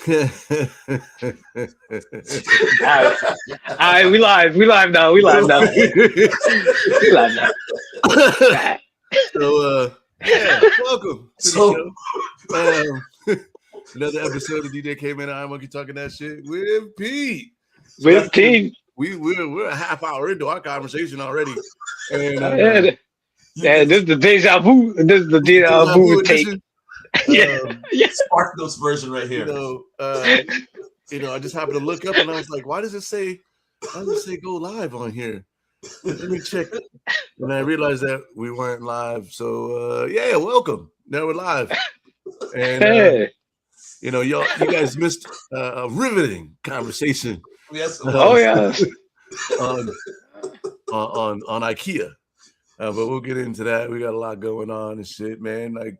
All right, we live now. We live now. So, yeah, welcome to the show. Another episode of DJ Caveman and IronMonkey talking that shit with Pete. With Pete. We're a half hour into our conversation already. And this is the deja vu. This is the deja vu take. Yeah. Spark Notes version right here. I just happened to look up and I was like, why does it say go live on here? Let me check. And I realized that we weren't live. So welcome. Now we're live. And you guys missed a riveting conversation. Yes. On IKEA. But we'll get into that. We got a lot going on and shit, man. Like,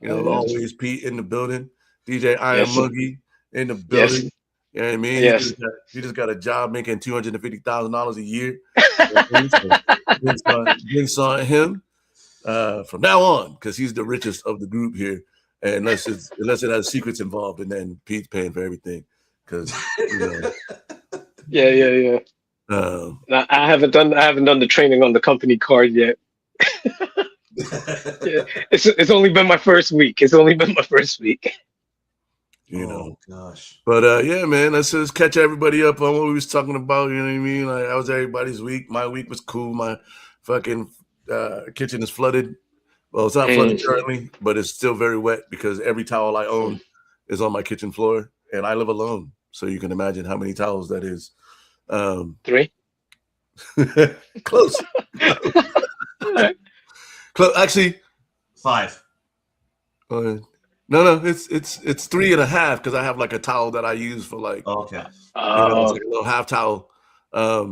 always Pete in the building, DJ IronMonkey in the building. Yes. You know what I mean? Yes. He just got a job making $250,000 a year. Drinks on him from now on, because he's the richest of the group here. And unless it has secrets involved, and then Pete's paying for everything. Because Yeah. I haven't done the training on the company card yet. It's only been my first week. Oh gosh. But man, let's just catch everybody up on what we was talking about. You know what I mean? Like, how was everybody's week? My week was cool. My fucking kitchen is flooded. Well, it's not flooded currently, but it's still very wet because every towel I own is on my kitchen floor, and I live alone. So you can imagine how many towels that is. 3. Close. Actually, 5. No, it's 3.5 because I have like a towel that I use for like. Okay. It's like a little half towel. I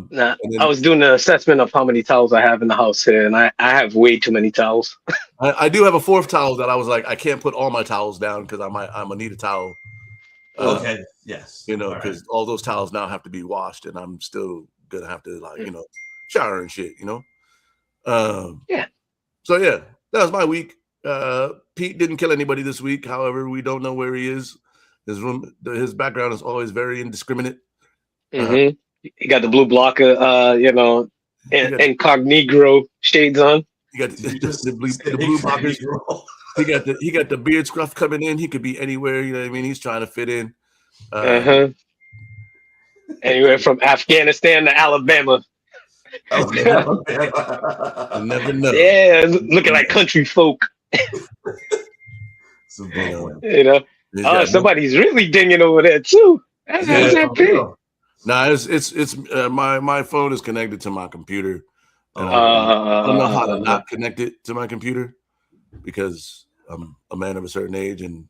was doing an assessment of how many towels I have in the house here, and I have way too many towels. I do have a 4th towel that I was like, I can't put all my towels down because I'm gonna need a towel. Okay. Yes. Because all those towels now have to be washed, and I'm still gonna have to shower and shit. So that was my week. Pete didn't kill anybody this week. However, we don't know where he is. His background is always very indiscriminate. He got the blue blocker, incognito shades on. He got the blue blockers. He got the beard scruff coming in. He could be anywhere. You know what I mean? He's trying to fit in. Anywhere from Afghanistan to Alabama. I never know. Yeah, looking like country folk. Somebody's really dinging over there too. That's Nah, it's my phone is connected to my computer. And I don't know how to not connect it to my computer because I'm a man of a certain age and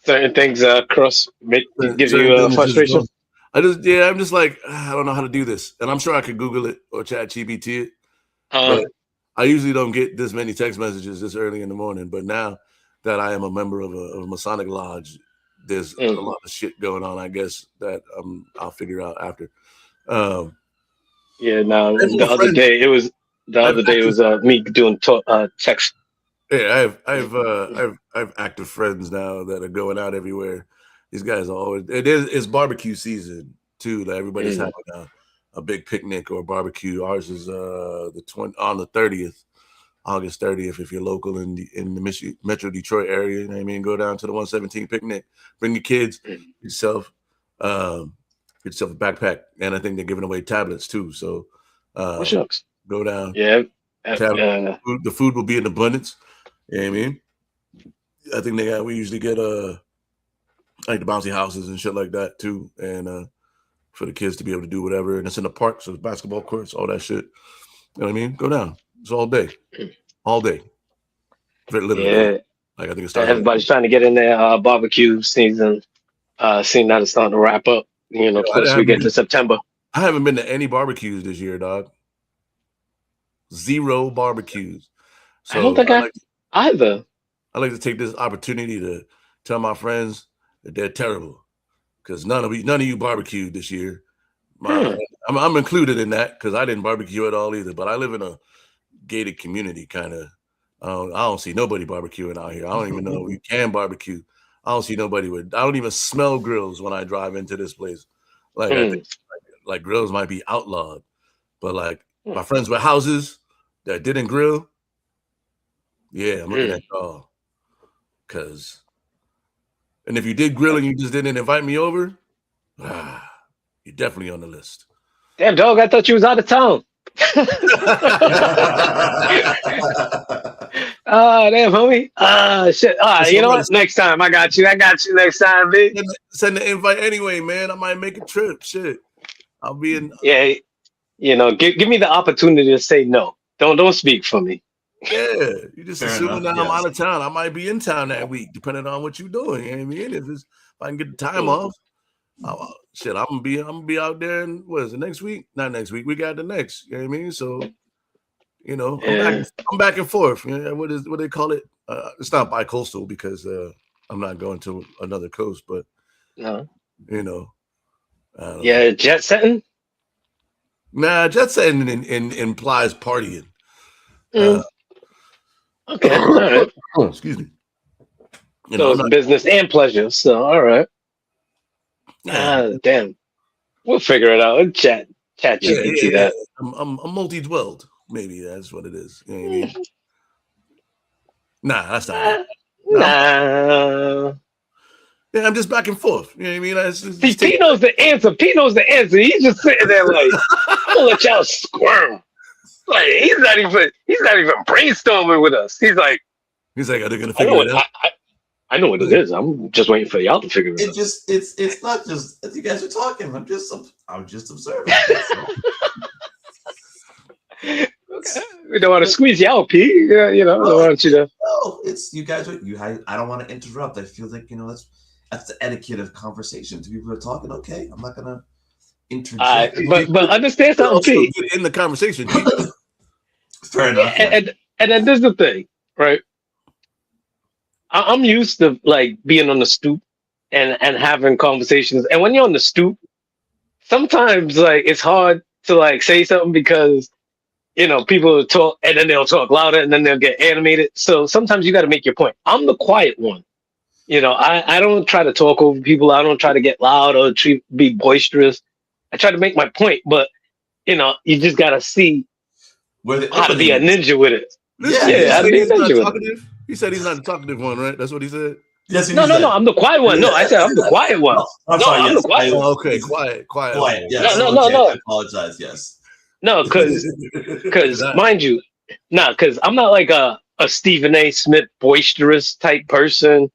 certain things give you frustration. I'm just like, I don't know how to do this, and I'm sure I could Google it or ChatGPT it. But I usually don't get this many text messages this early in the morning. But now that I am a member of a Masonic lodge, there's a lot of shit going on. I guess that I'll figure out after. The other day it was me doing text. Yeah, I have active friends now that are going out everywhere. These guys are always. It's barbecue season too. Like everybody's having a big picnic or barbecue. Ours is on the 30th, August 30th. If you're local in the Metro Detroit area, you know what I mean, go down to the 117 picnic. Bring your kids, yourself. Get yourself a backpack, and I think they're giving away tablets too. So, go down. Yeah, the food will be in abundance. You know what I mean? I think we usually get like the bouncy houses and shit like that too, and for the kids to be able to do whatever. And it's in the park, so it's basketball courts, all that shit. You know what I mean? Go down. It's all day. Literally. Yeah. Like I think it's everybody's trying to get in there. Barbecue season. Seeing that it's starting to wrap up. Close we get to September. I haven't been to any barbecues this year, dog. 0 barbecues. So I don't think either. I like to take this opportunity to tell my friends that they're terrible because none of you barbecued this year. I'm included in that because I didn't barbecue at all either. But I live in a gated community, kind of. I don't see nobody barbecuing out here. I don't even know you can barbecue. I don't see nobody with. I don't even smell grills when I drive into this place. Like I think like grills might be outlawed, but like my friends with houses that didn't grill, yeah, I'm looking at y'all. And if you did grill and you just didn't invite me over, you're definitely on the list. Damn, dog, I thought you was out of town. Damn, homie. Shit. You know what? Next time, I got you next time, B. Send the invite anyway, man. I might make a trip. Shit. I'll be in. Yeah, you know, give me the opportunity to say no. Don't speak for me. Yeah, you just assuming that I'm out of town. I might be in town that week, depending on what you're doing. You know what I mean? If I can get the time off, shit, I'm gonna be out there. And what is it, next week? Not next week. We got the next. You know what I mean? So, you know, I'm back and forth. You know, what they call it? It's not bi-coastal because I'm not going to another coast, but no, you know. Yeah, jet setting. Nah, jet setting implies partying. Okay, all right. Oh, excuse me. So it's business and pleasure. So all right. Damn. We'll figure it out. Chat GPT that. I'm multi-dwelled. Maybe that's what it is. You know what I mean? Nah, that's not it. Nah. Yeah, I'm just back and forth. You know what I mean? See, Pete knows the answer. He's just sitting there like, I'm gonna let y'all squirm. Like he's not even brainstorming with us. He's like, are they gonna figure it out? I know what it is. I'm just waiting for y'all to figure it out. It's not just as you guys are talking. I'm just observing. Okay. We don't want to squeeze you out, P. Yeah, you know, I want you to. No, it's you guys. I don't want to interrupt. I feel like that's the etiquette of conversation. Two people are talking. Okay, I'm not gonna interject. But understand something, P. In the conversation. Fair enough. And then there's the thing, right? I'm used to like being on the stoop and having conversations. And when you're on the stoop, sometimes like it's hard to like say something because you know people talk and then they'll talk louder and then they'll get animated. So sometimes you got to make your point. I'm the quiet one. You know, I don't try to talk over people. I don't try to get loud or be boisterous. I try to make my point, but you know, you just gotta see how to be a ninja with it. Yeah, how to be a ninja with it. He said he's not the talkative one, right? That's what he said. Yes, no, I'm the quiet one. No, I said I'm the quiet one. I'm the quiet one. Okay, quiet. Yes. No. I apologize. Yes. No, because mind you, because I'm not like a Stephen A. Smith boisterous type person.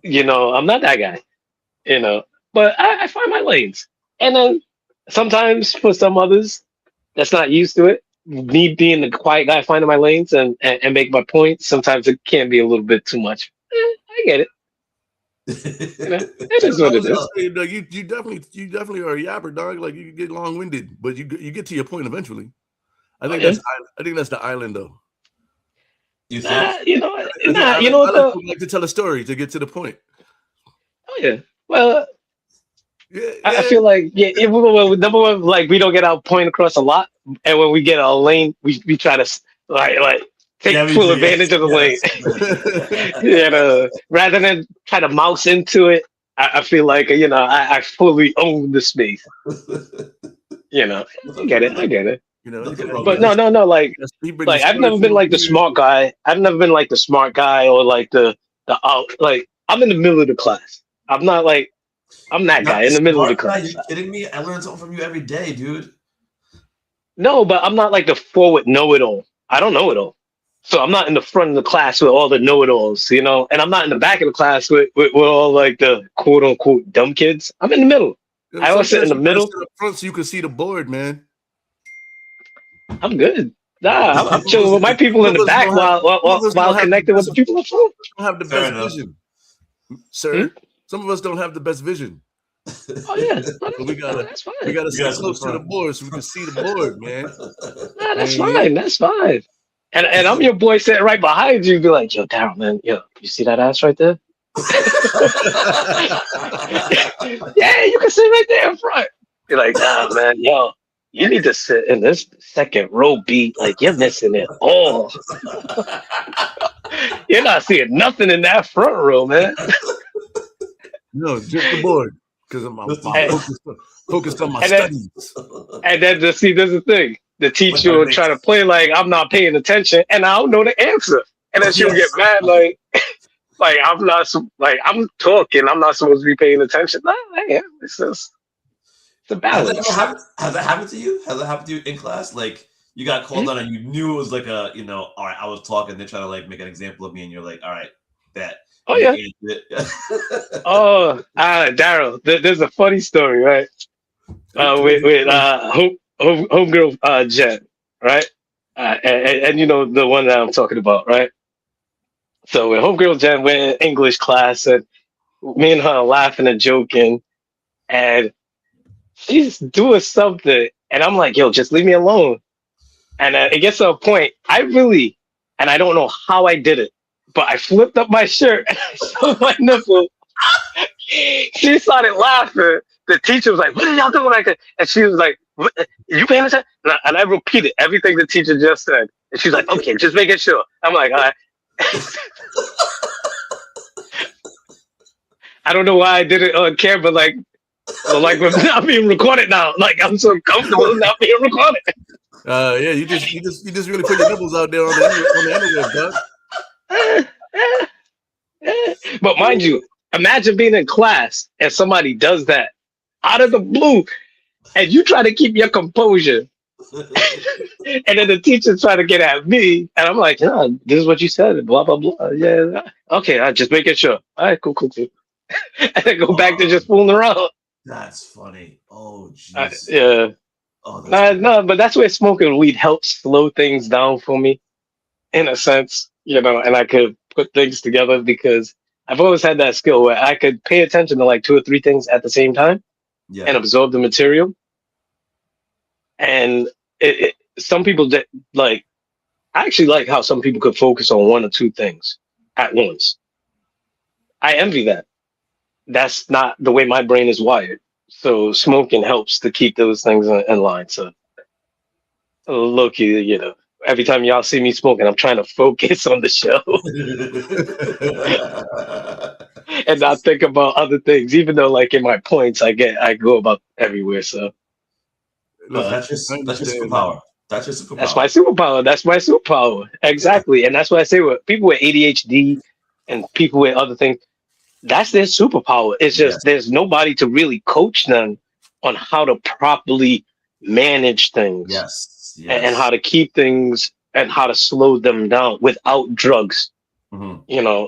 You know, I'm not that guy. You know, but I find my lanes, and then sometimes for some others that's not used to it, me being the quiet guy, finding my lanes and make my points. Sometimes it can be a little bit too much. I get it. You know, it is what it is. You definitely are a yapper, dog. Like you get long winded, but you get to your point eventually. I think that's the island, though. You think? You know what? I like to tell a story to get to the point. Oh yeah. Well. Yeah. I feel like number one, like we don't get our point across a lot, and when we get our lane, we try to like take full advantage of the lane. You know, rather than try to mouse into it, I feel like I fully own the space. You know, I get it. You know, but no, like I've never been like the smart guy. I've never been like the smart guy or like the out. Like I'm in the middle of the class. I'm not like. I'm that guy in the middle of the class. Are you kidding me? I learn something from you every day, dude. No, but I'm not like the forward know-it-all. I don't know it all. So I'm not in the front of the class with all the know-it-alls, you know? And I'm not in the back of the class with all like the quote-unquote dumb kids. I'm in the middle. I always sit in the middle. Front so you can see the board, man. I'm good. Nah, I'm chilling with my people in the back while connecting with the people in front. Don't have the best vision, sir. Some of us don't have the best vision. Oh yeah, so we gotta sit close to the board so we can see the board, man. Nah, that's fine. That's fine. And I'm your boy sitting right behind you. Be like, yo, Daryl, man, yo, you see that ass right there? Yeah, you can sit right there in front. You're like, nah, man, yo, you need to sit in this second row beat. Like you're missing it all. You're not seeing nothing in that front row, man. No, just the board. Because I'm focused on my studies. And then to see, there's the thing. The teacher will try to play like I'm not paying attention, and I don't know the answer. And then she'll get mad, like I'm not, like I'm talking, I'm not supposed to be paying attention. Nah, yeah, it's just it's a balance. Has that happened to you? Has that happened to you in class? Like you got called on and you knew it was like a, all right, I was talking, they're trying to like make an example of me, and you're like, all right, that. Oh yeah. Oh, Daryl, there's a funny story, right? With homegirl Jen, right? And you know the one that I'm talking about, right? So with homegirl Jen, we're in English class, and me and her are laughing and joking, and she's doing something, and I'm like, "Yo, just leave me alone." And it gets to a point, and I don't know how I did it, but I flipped up my shirt and I showed my nipple. She started laughing. The teacher was like, "What are y'all doing like that?" And she was like, "What? You paying attention?" And I repeated everything the teacher just said. And she's like, "Okay, just making sure." I'm like, "All right." I don't know why I did it on camera, like we're not being recorded now. Like I'm so comfortable not being recorded. Yeah, you just really put your nipples out there on the internet, Doug. But mind you, imagine being in class and somebody does that out of the blue, and you try to keep your composure, and then the teacher's trying to get at me, and I'm like, "Yeah, this is what you said." Blah blah blah. Yeah, okay, I just making sure. All right, cool. And then go back to just fooling around. That's funny. Oh, jeez. Yeah. Oh, no, but that's where smoking weed helps slow things down for me, in a sense, and I could put things together because I've always had that skill where I could pay attention to like two or three things at the same time and absorb the material. And some people that like, I actually like how some people could focus on one or two things at once. I envy that. That's not the way my brain is wired. So smoking helps to keep those things in line. So look, every time y'all see me smoking, I'm trying to focus on the show and not think about other things. Even though, like in my points, I go about everywhere. So that's your superpower. That's your superpower. That's my superpower. Exactly, and that's why I say with people with ADHD and people with other things, that's their superpower. It's just there's nobody to really coach them on how to properly manage things. And how to keep things and how to slow them down without drugs. Mm-hmm.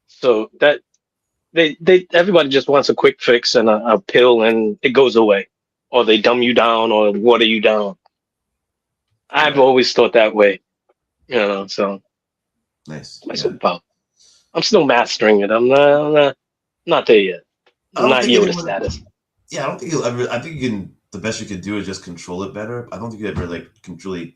So that everybody just wants a quick fix and a pill and it goes away, or they dumb you down or water you down. I've always thought that way, so nice. My superpower. I'm still mastering it. I'm not there yet. I'm not Yoda status. Yeah, I don't think you'll ever. I think you can. The best you can do is just control it better. I don't think you ever like can truly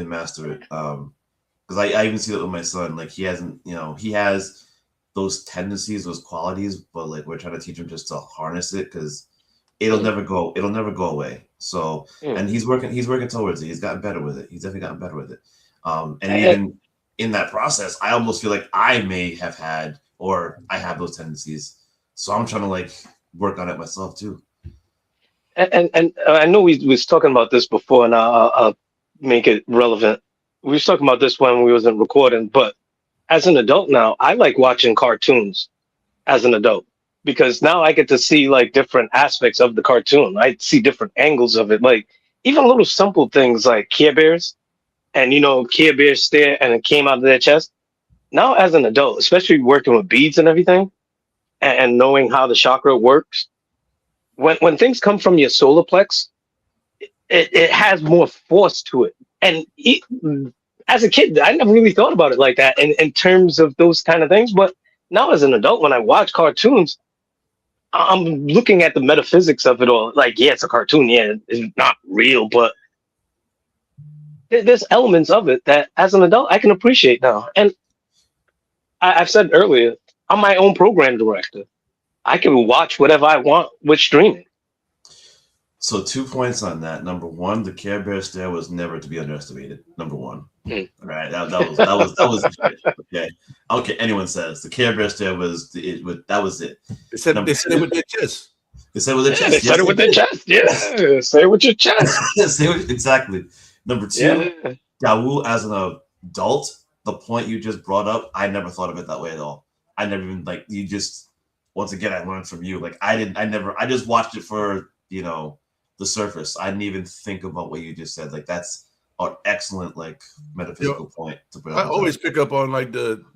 master it. Because I even see that with my son. Like he hasn't, he has those tendencies, those qualities, but like we're trying to teach him just to harness it because it'll never go away. So and he's working towards it. He's gotten better with it. He's definitely gotten better with it. And even in that process, I almost feel like I may have had or I have those tendencies. So I'm trying to like work on it myself too. And I know we was talking about this before, and I'll make it relevant. We was talking about this when we wasn't recording, but as an adult now, I like watching cartoons as an adult because now I get to see like different aspects of the cartoon. I see different angles of it, like even little simple things like Care Bears, and Care Bears stare and it came out of their chest. Now as an adult, especially working with beads and everything, and knowing how the chakra works. When things come from your solar plex, it has more force to it. And as a kid, I never really thought about it like that in terms of those kind of things. But now as an adult, when I watch cartoons, I'm looking at the metaphysics of it all. Like, yeah, it's a cartoon. Yeah, it's not real, but there's elements of it that as an adult, I can appreciate now. And I've said earlier, I'm my own program director. I can watch whatever I want with streaming. So 2 points on that. Number one, the Care Bear stare was never to be underestimated. Number one. Mm. Right. That was okay. Okay. Anyone says the Care Bears there was that was it. They said Number it with two, their chest. they said with their Yeah, they chest. Yes, said it they with their did. chest. Yeah, say it with your chest. Exactly. Number two, Yeah. Dawu as an adult, the point you just brought up, I never thought of it that way at all. I never even like you just once again I learned from you. Like I just watched it for, the surface. I didn't even think about what you just said. Like that's an excellent like metaphysical point to bring I up. always pick up on like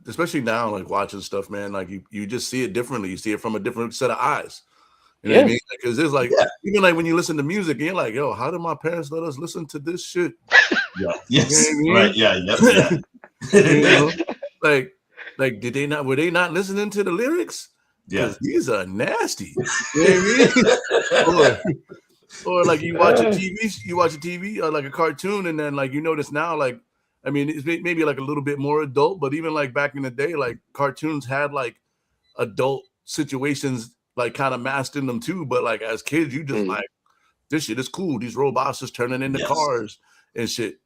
especially now, like watching stuff, man. Like you just see it differently. You see it from a different set of eyes. You know what I mean? Because there's like even like when you listen to music, and you're like, yo, how did my parents let us listen to this shit? Yeah. Yes. You know what I mean? Right. Yeah. Yep. You Yeah. know? Like were they not listening to the lyrics? Yeah. Because these are nasty. You know what I mean? Or like you watch a TV or like a cartoon, and then like you notice now, like I mean, it's maybe like a little bit more adult, but even like back in the day, like cartoons had like adult situations like kind of masked in them too. But like as kids, you just like this shit is cool. These robots is turning into cars and shit.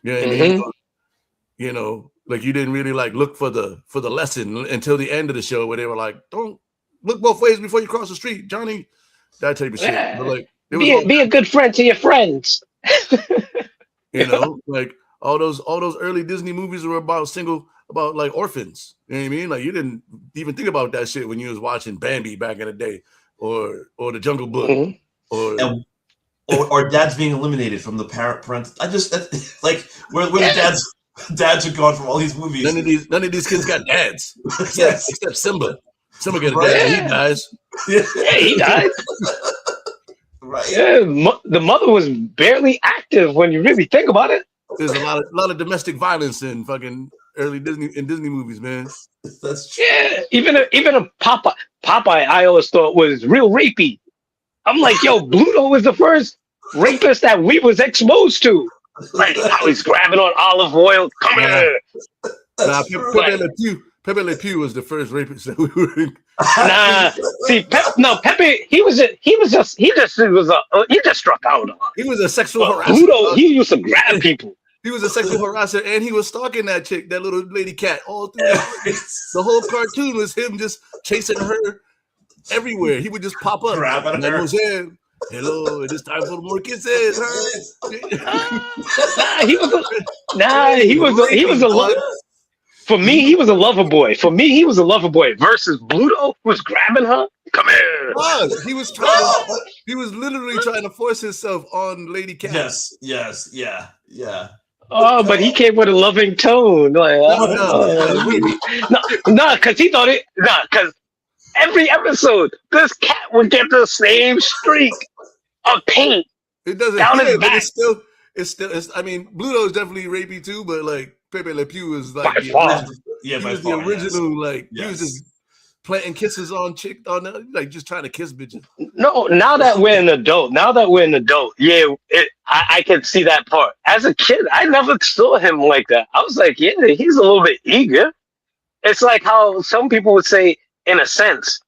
You know what I mean? You know, like you didn't really like look for the lesson until the end of the show where they were like, don't look both ways before you cross the street, Johnny. That type of shit. But like Be a good friend to your friends. Like all those early Disney movies were about like orphans. You know what I mean? Like you didn't even think about that shit when you was watching Bambi back in the day, or the Jungle Book, or dads being eliminated from the parent. I just like where the dads are gone from all these movies. None of these kids got dads except Simba. Simba got a dad. He dies. Yeah, he died. Right. Yeah, the mother was barely active when you really think about it. There's a lot of domestic violence in fucking early Disney movies, man. That's true. Yeah, even a Popeye I always thought was real rapey. I'm like, yo, Bluto was the first rapist that we was exposed to. Like how he's grabbing on olive oil. Come here. Pepe Le Pew was the first rapist that we were in. Nah, see, Pepe, he just struck out. He was a sexual harasser. Bluto, he used to grab people. He was a sexual harasser, and he was stalking that chick, that little lady cat, all through the whole cartoon was him just chasing her everywhere. He would just pop up. Mademoiselle, hello, it is time for more kisses. He was a lover. For me, he was a lover boy. Versus Bluto, who was grabbing her. Come here. He was literally trying to force himself on Lady Cat. Yes, yeah. Oh, but he came with a loving tone. Like, because he thought because every episode, this cat would get the same streak of paint. It doesn't down his back. It's still. I mean, Bluto is definitely rapey too, but like Pepe Le Pew is like by far. He was the original. Like he was just planting kisses on like just trying to kiss bitches. No, now that we're an adult, yeah, I can see that part. As a kid, I never saw him like that. I was like, yeah, he's a little bit eager. It's like how some people would say, in a sense,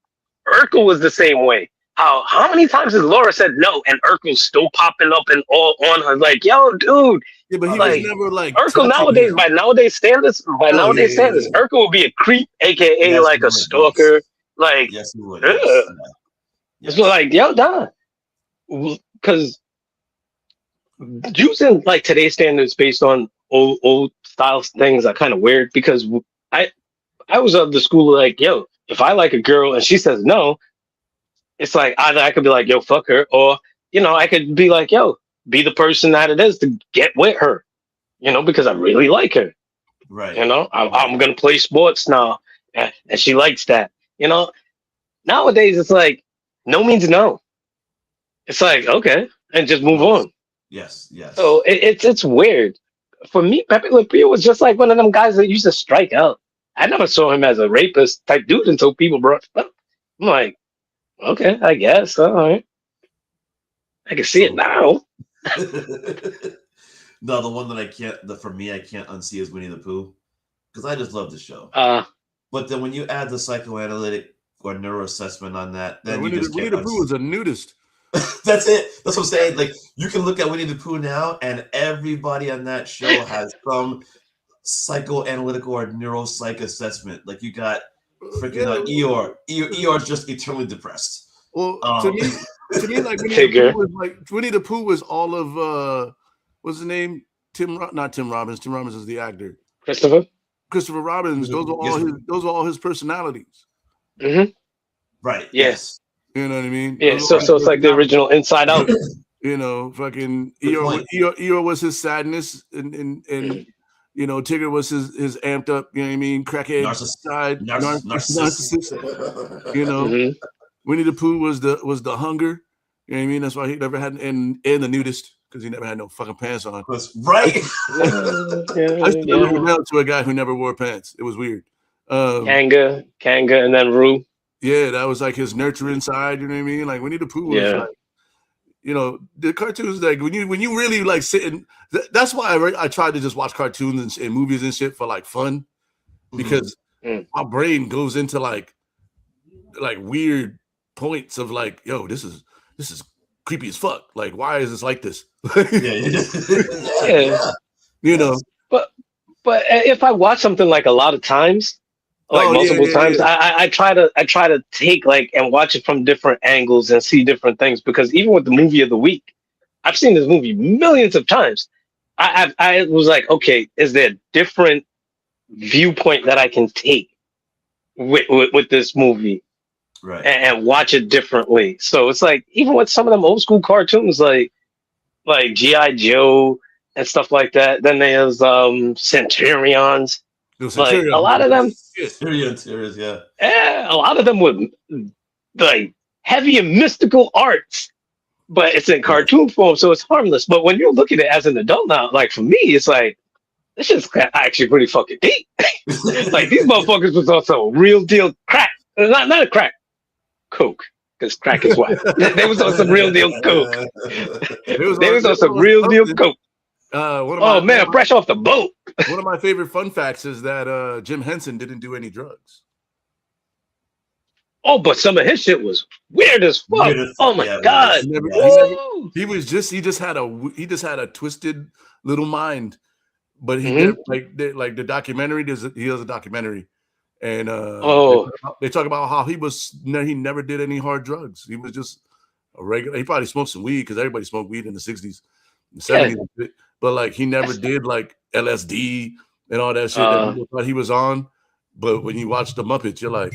Urkel was the same way. How many times has Laura said no, and Urkel's still popping up and all on her? Like, yo, dude. Yeah, but he was never like Urkel nowadays. By nowadays standards, Urkel would be a creep, aka like a stalker. Like, yes, he would. It's like, yo, Don, because using like today's standards based on old style things are kind of weird. Because I was of the school like, yo, if I like a girl and she says no, it's like either I could be like, yo, fuck her, or I could be like, yo, be the person that it is to get with her, because I really like her. Right. I'm gonna play sports now, and she likes that. Nowadays it's like no means no. It's like okay, and just move on. Yes. So it's weird. For me, Pepe Le Pew was just like one of them guys that used to strike out. I never saw him as a rapist type dude until people brought it up. I'm like, okay, I guess. All right. I can see it now. No, the one that for me I can't unsee is Winnie the Pooh, because I just love the show. But then when you add the psychoanalytic or neuroassessment on that, then Winnie the Pooh was a nudist. That's it. That's what I'm saying. Like you can look at Winnie the Pooh now, and everybody on that show has some psychoanalytical or neuropsych assessment. Like you got freaking Eeyore. Eeyore's just eternally depressed. Well, to me, like Winnie the Pooh was all of what's the name? Not Tim Robbins. Tim Robbins is the actor. Christopher Robbins. Those are all his personalities. Mm-hmm. Right. Yes. You know what I mean? Yeah. So it's like the original Inside Out. You know, fucking Eeyore was his sadness, and you know, Tigger was his amped up. You know what I mean? Crackhead side, narcissist. You know, Winnie the Pooh was the hunger. You know what I mean? That's why he never had and the nudist because he never had no fucking pants on. That's right. I still remember to a guy who never wore pants. It was weird. Kanga, and then Roo. Yeah, that was like his nurturing side. You know what I mean? Like Winnie the Pooh was like, you know, the cartoons like when you really like sit and that's why I tried to just watch cartoons and movies and shit for like fun because my brain goes into like weird points of like, yo, this is creepy as fuck. Like, why is this like this? Yeah. You know. But if I watch something like a lot of times, like multiple times, I try to take like and watch it from different angles and see different things because even with the movie of the week, I've seen this movie millions of times. I was like, okay, is there a different viewpoint that I can take with this movie, right, and watch it differently? So it's like even with some of them old school cartoons, like G.I. Joe and stuff like that. Then there's Centurions. Like a lot of them, Centurions, yeah. A lot of them with like heavy and mystical arts, but it's in cartoon form, so it's harmless. But when you're looking at it as an adult now, like for me, it's like this is actually pretty fucking deep. Like these motherfuckers was also real deal crack, not a crack, coke, because crack is white. They was on some real deal coke. They was on some real deal coke. Fresh off the boat. One of my favorite fun facts is that Jim Henson didn't do any drugs. Oh, but some of his shit was weird as fuck. Oh my god! He just had a twisted little mind. But he did, like the documentary. He has a documentary, and they talk about how he never did any hard drugs. He was just a regular. He probably smoked some weed because everybody smoked weed in the 60s, and 70s. Yeah. But like he never did like LSD and all that shit that people thought he was on. But when you watch the Muppets, you're like,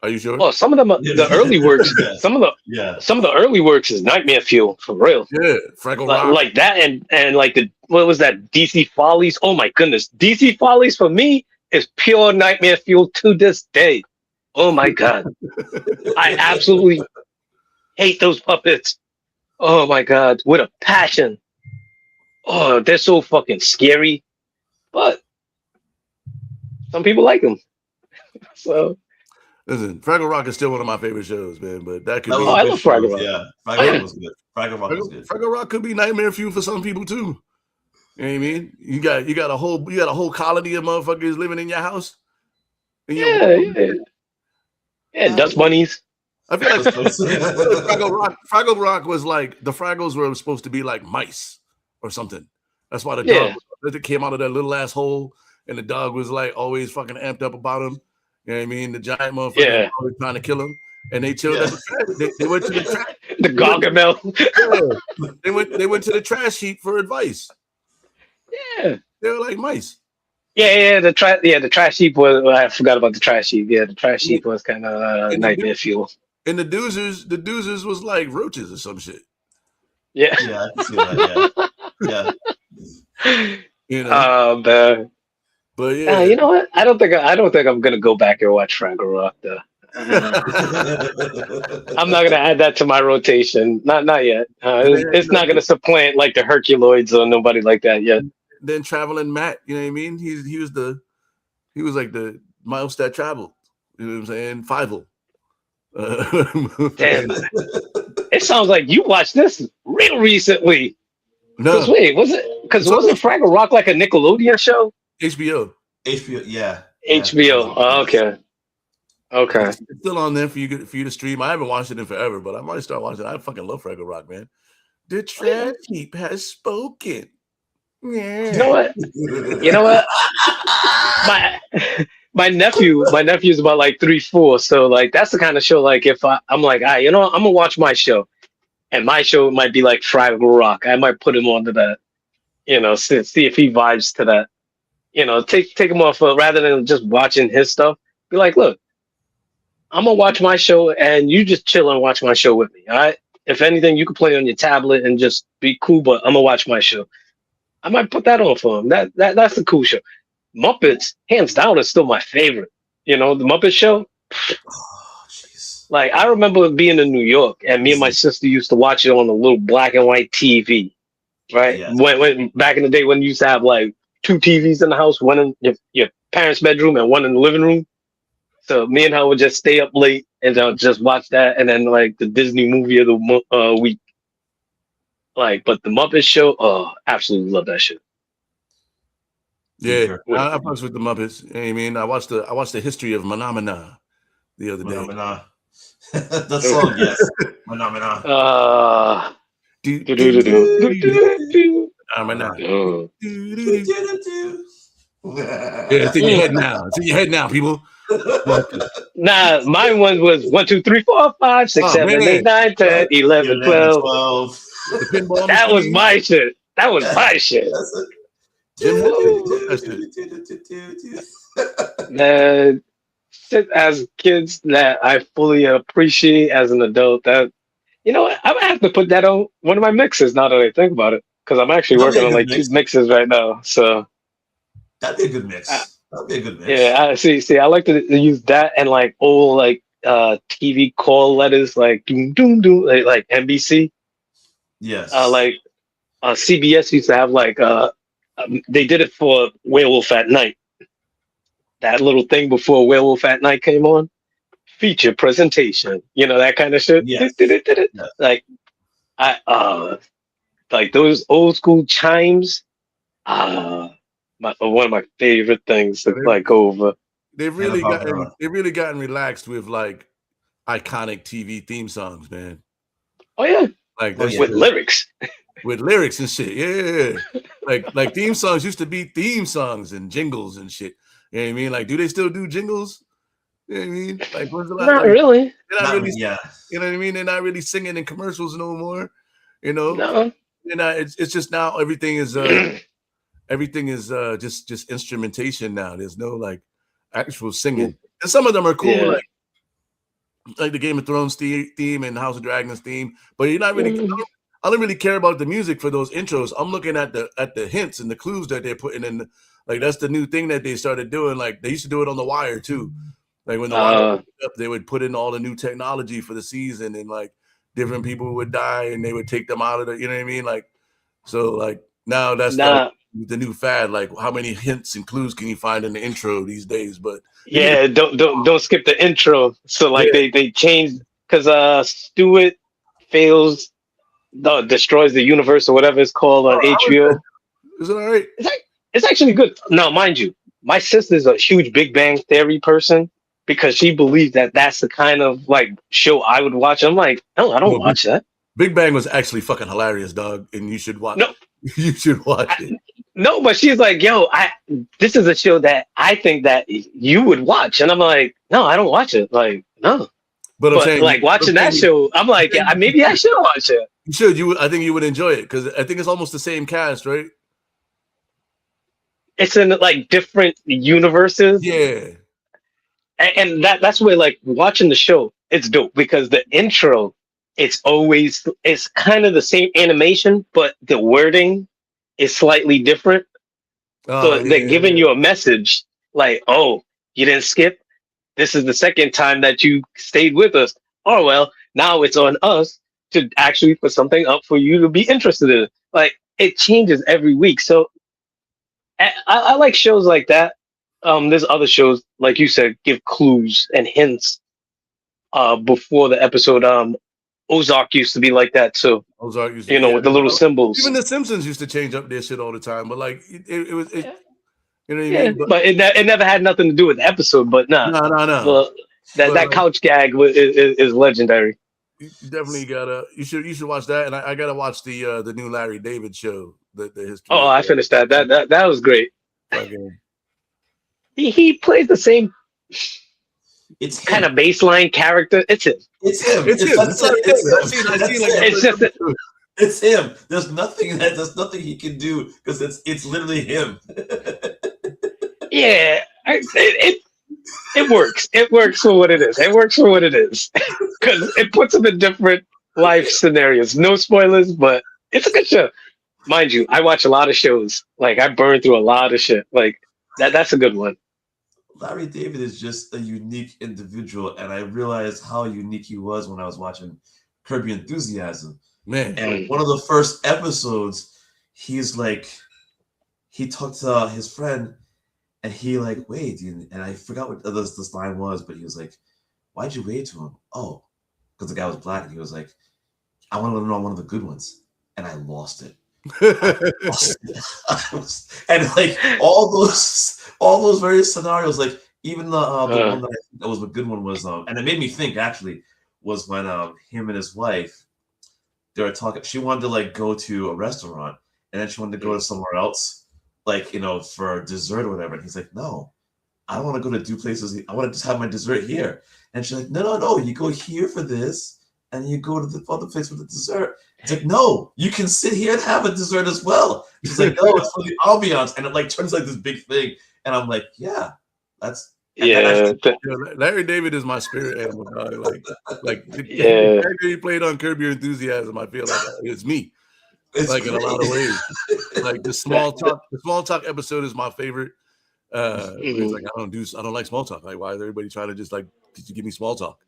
are you sure? Well, some of them, the early works, some of the early works is nightmare fuel for real. Yeah, Fraggle Rock. Like that, and like what was that? DC Follies. Oh my goodness, DC Follies for me is pure nightmare fuel to this day. Oh my god, I absolutely hate those puppets. Oh my god, with a passion. Oh, they're so fucking scary, but some people like them. So. Listen, Fraggle Rock is still one of my favorite shows, man. But that could be. I love Fraggle Rock. Yeah, Fraggle Rock was good. Fraggle Rock was good. Fraggle Rock could be nightmare fuel for some people too. You know what I mean? You got a whole colony of motherfuckers living in your house. Yeah, dust bunnies. I feel like Fraggle Rock was like the Fraggles were supposed to be like mice or something. That's why the dog came out of that little ass hole, and the dog was like always fucking amped up about him. You know what I mean? The giant motherfucker was always trying to kill him, and they chilled at the trash. They went to the trash. The Gargamel. They went to the trash heap for advice. Yeah, they were like mice. Yeah. The trash heap was. I forgot about the trash heap. Yeah, the trash heap was kind of nightmare fuel. And the doozers was like roaches or some shit. Yeah. Yeah, I can see that. Yeah. You know. Man. But yeah, you know what? I don't think I'm gonna go back and watch Fraggle Rock though. I'm not gonna add that to my rotation. Not yet. It's not gonna supplant like the Herculoids or nobody like that yet. Then Traveling Matt, you know what I mean? He was like the mouse that traveled. You know what I'm saying? Fievel. Damn. It sounds like you watched this real recently. No. Wait, wasn't Fraggle Rock like a Nickelodeon show? HBO, yeah. HBO. Oh, okay. Okay. It's still on there for you to stream. I haven't watched it in forever, but I might start watching it. I fucking love Fraggle Rock, man. The trash heap has spoken. Yeah. You know what? You know what? My my nephew's about like 3, 4. So like that's the kind of show like if I'm like, you know what? I'm gonna watch my show, and my show might be like Fraggle Rock. I might put him onto that. You know, see if he vibes to that. You know, take him off rather than just watching his stuff. Be like, look, I'm gonna watch my show, and you just chill and watch my show with me. All right. If anything, you can play on your tablet and just be cool, but I'm gonna watch my show. I might put that on for him. That's the cool show. Muppets, hands down, is still my favorite. You know, the Muppet Show. Oh, jeez. Like I remember being in New York, and me and my sister used to watch it on a little black and white TV. Right? Yes. When back in the day when you used to have like 2 TVs in the house, one in your parents' bedroom and one in the living room. So me and her would just stay up late and just watch that, and then like the Disney movie of the week. Like, but the Muppet Show, absolutely love that shit. Yeah, I fucks with the Muppets. You know what I mean? I watched the history of Phenomena the other day. Phenomena. The song, yes. Phenomena. Yeah, it's in your head now. It's in your head now, people. Nah, mine was 1, 2, 3, 4, 5, 6, 7, 8, 9, 10, 11, 12. That was my shit. That was my shit. Man, shit as kids that I fully appreciate as an adult. That you know what? I'm gonna have to put that on one of my mixes now that I think about it, because I'm actually working on like 2 mixes right now. So that'd be a good mix. That'd be a good mix. Yeah, I see. I like to use that and like old like TV call letters like doom doom doom like NBC. Yes. Like CBS used to have like they did it for Werewolf at Night. That little thing before Werewolf at Night came on. Feature presentation, you know, that kind of shit. Yes. Yes. Like like those old school chimes. One of my favorite things to like go over. They've really gotten relaxed with like iconic TV theme songs, man. Oh yeah, like with lyrics. With lyrics and shit, yeah. Like theme songs used to be theme songs and jingles and shit. You know what I mean? Like, do they still do jingles? You know what I mean? Like, when's the last not time? Really. They're not really. Yeah. You know what I mean? They're not really singing in commercials no more. You know? No. You know, it's just now everything is just instrumentation now. There's no like actual singing. And some of them are cool, like the Game of Thrones theme and House of Dragons theme. But you're not really. I don't really care about the music for those intros. I'm looking at the hints and the clues that they're putting in. Like that's the new thing that they started doing. Like they used to do it on The Wire too. Like when The Wire up, they would put in all the new technology for the season, and like different people would die, and they would take them out of the. You know what I mean? Like so, like now that's the new fad. Like how many hints and clues can you find in the intro these days? But yeah, don't skip the intro. So like they changed because Stewart fails. Destroys the universe or whatever it's called on HBO. Is it all right? It's actually good. Now, mind you, my sister's a huge Big Bang Theory person because she believes that that's the kind of like show I would watch. I'm like, no, I don't watch that. Big Bang was actually fucking hilarious, dog, and you should watch. No, you should watch it. No, but she's like, yo, this is a show that I think that you would watch, and I'm like, no, I don't watch it. Like, no. But I'm saying, like watching that show, I'm like, yeah, maybe I should watch it. You should. I think you would enjoy it because I think it's almost the same cast, right? It's in like different universes. Yeah. And that's where like watching the show, it's dope because the intro, it's kind of the same animation, but the wording is slightly different. So they're giving you a message like, oh, you didn't skip. This is the second time that you stayed with us. Oh, well, now it's on us to actually put something up for you to be interested in. Like, it changes every week. So I like shows like that. There's other shows, like you said, give clues and hints before the episode. Ozark used to be like that too. Ozark used to, with the little symbols. Even The Simpsons used to change up their shit all the time. But like, it was... You know what I mean? But it never had nothing to do with the episode. But no. That couch gag is legendary. You definitely gotta. You should watch that, and I gotta watch the new Larry David show. The history. Oh, I finished that. That was great. Fucking. He plays the same It's kind of baseline character. It's him. It's him. It's him. There's nothing he can do because it's literally him. Yeah, it works. It works for what it is. It works for what it is because it puts him in different life scenarios. No spoilers, but it's a good show. Mind you, I watch a lot of shows. Like I burn through a lot of shit. Like that's a good one. Larry David is just a unique individual, and I realized how unique he was when I was watching Curb Your Enthusiasm. Man, and one of the first episodes, he's like, he talked to his friend, and he like, wait, and I forgot what this line was, but he was like, why'd you wave to him? Oh, because the guy was black, and he was like, I want to let him know I'm one of the good ones, and I lost it. And like all those various scenarios, like even the one that I think that was a good one was and it made me think actually was when him and his wife, they were talking. She wanted to like go to a restaurant, and then she wanted to go to somewhere else, like for dessert or whatever. And he's like, no, I don't want to go to 2 places. I want to just have my dessert here. And she's like, no, you go here for this, and you go to the other place for the dessert. It's like, no, you can sit here and have a dessert as well. She's like, no, it's for the ambiance. And it like turns like this big thing. And I'm like, yeah, that's Larry David is my spirit animal, dog. Like the character he played on Curb Your Enthusiasm, I feel like it's me. It's like great. In a lot of ways. Like the small talk episode is my favorite. It's like I don't like small talk. Like, why is everybody trying to just give me small talk?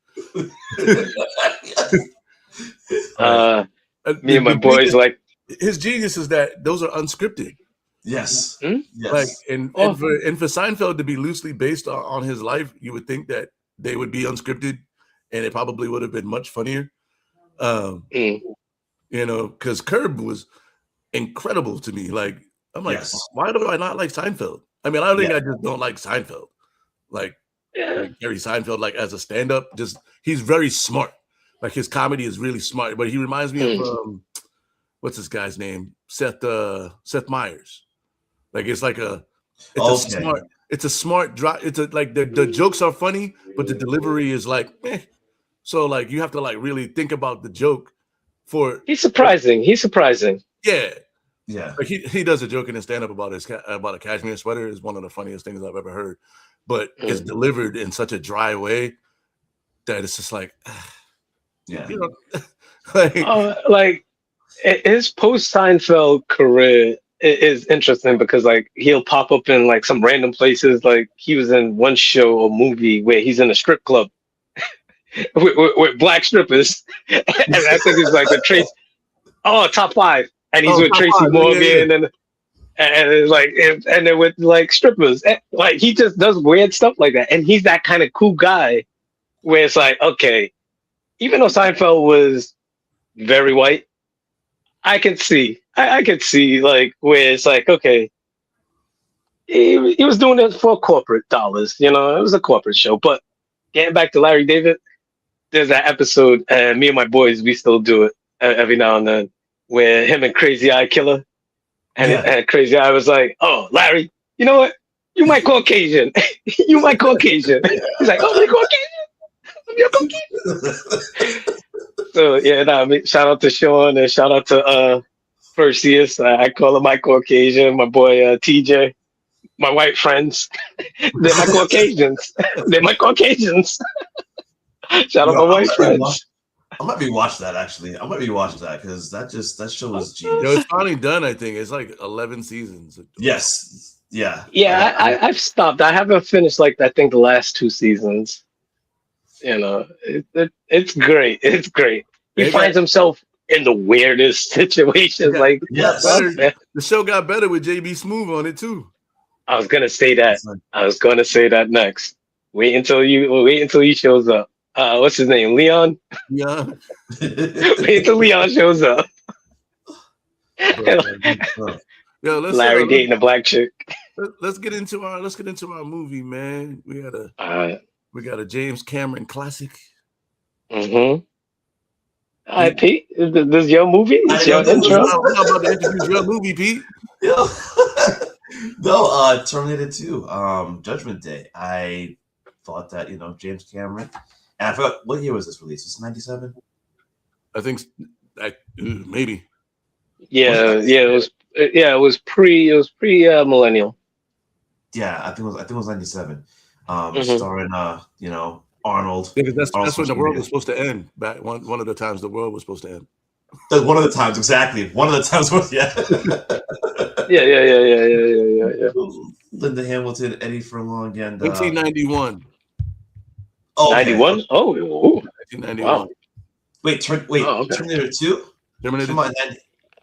Me and my boys like his genius is that those are unscripted. Yes. Yes. Like and for Seinfeld to be loosely based on his life, you would think that they would be unscripted, and it probably would have been much funnier. Because Curb was incredible to me. Like I'm like, why do I not like Seinfeld? I mean, I don't think I just don't like Seinfeld. Like Jerry Seinfeld, like as a stand-up, just he's very smart. Like his comedy is really smart, but he reminds me of what's this guy's name? Seth Meyers. Like it's a smart drop. It's like the jokes are funny, but the delivery is like, eh. So like you have to like really think about the joke for. He's surprising. Yeah. Yeah. Like he does a joke in his stand-up about a cashmere sweater is one of the funniest things I've ever heard, but it's delivered in such a dry way that it's just like, yeah. Like his post Seinfeld career is interesting because like he'll pop up in like some random places. Like he was in one show or movie where he's in a strip club with black strippers, and I think it's like top 5, and he's with Tracy Morgan and it's like and then with like strippers, and, like he just does weird stuff like that, and he's that kind of cool guy where it's like, okay, even though Seinfeld was very white, I could see like where it's like, okay, he was doing it for corporate dollars, it was a corporate show. But getting back to Larry David, there's that episode, and me and my boys, we still do it every now and then, where him and Crazy Eye Killer, and Crazy Eye was like, oh, Larry, you know what? You my Caucasian. You my Caucasian. He's like, oh, you're Caucasian? You're Caucasian? So shout out to Sean and shout out to Perseus. I call him my Caucasian, my boy TJ, my white friends. They're my Caucasians. Shout out my white friends. I might be watch that actually. I might be watching that because that show was genius. It's finally done. I think it's like 11 seasons. Yes. Yeah. Yeah, I've stopped. I haven't finished I think the last 2 seasons. It's great. It's great. He finds himself in the weirdest situations. The show got better with JB Smoove on it too. I was gonna say that next. Wait until he shows up. What's his name? Leon? Yeah. Wait until Leon shows up. Larry dating a black chick. Let's get into our movie, man. We had We got a James Cameron classic. Mm-hmm. All right, Pete, this is your movie? It's your intro? I'm not about to introduce your movie, Pete. Yeah. No, Terminator 2, Judgment Day. I thought that, James Cameron, and I forgot, what year was this released? Was it 97? I think maybe. Yeah, it was pre millennial. Yeah, I think it was 97. Mm-hmm. Starring Arnold. Yeah, that's when the world was supposed to end. Back one of the times the world was supposed to end. One of the times, exactly. One of the times was Yeah. Linda Hamilton, Eddie Furlong, and 1991. Oh, okay. 91? Oh, 1991. wow. Wait, Terminator 2?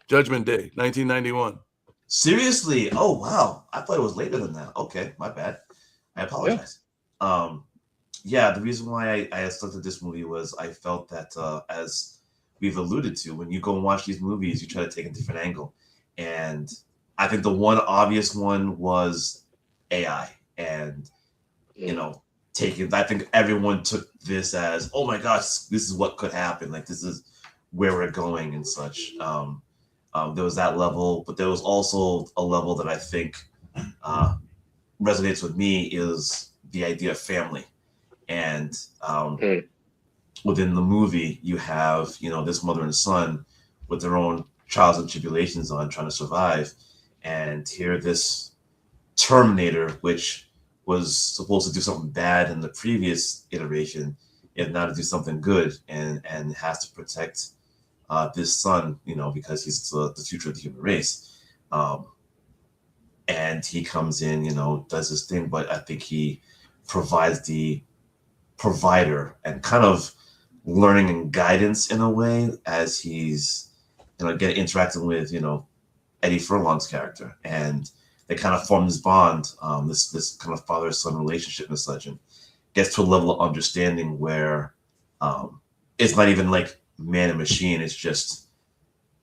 Judgment Day, 1991. Seriously? Oh, wow. I thought it was later than that. Okay, my bad. I apologize. Yeah, the reason why I selected this movie was I felt that, as we've alluded to, when you go and watch these movies, you try to take a different angle. And I think the one obvious one was AI. And, I think everyone took this as, oh my gosh, this is what could happen. Like, this is where we're going and such. There was that level, but there was also a level that I think resonates with me is the idea of family. And within the movie, you have, this mother and son with their own trials and tribulations on trying to survive. And here this Terminator, which was supposed to do something bad in the previous iteration, if not to do something good, and has to protect this son, because he's the future of the human race. And he comes in, does his thing, but I think he provides the provider and kind of learning and guidance in a way as he's, interacting with, Eddie Furlong's character. And they kind of form this bond, this kind of father-son relationship and such, and gets to a level of understanding where it's not even like man and machine. It's just,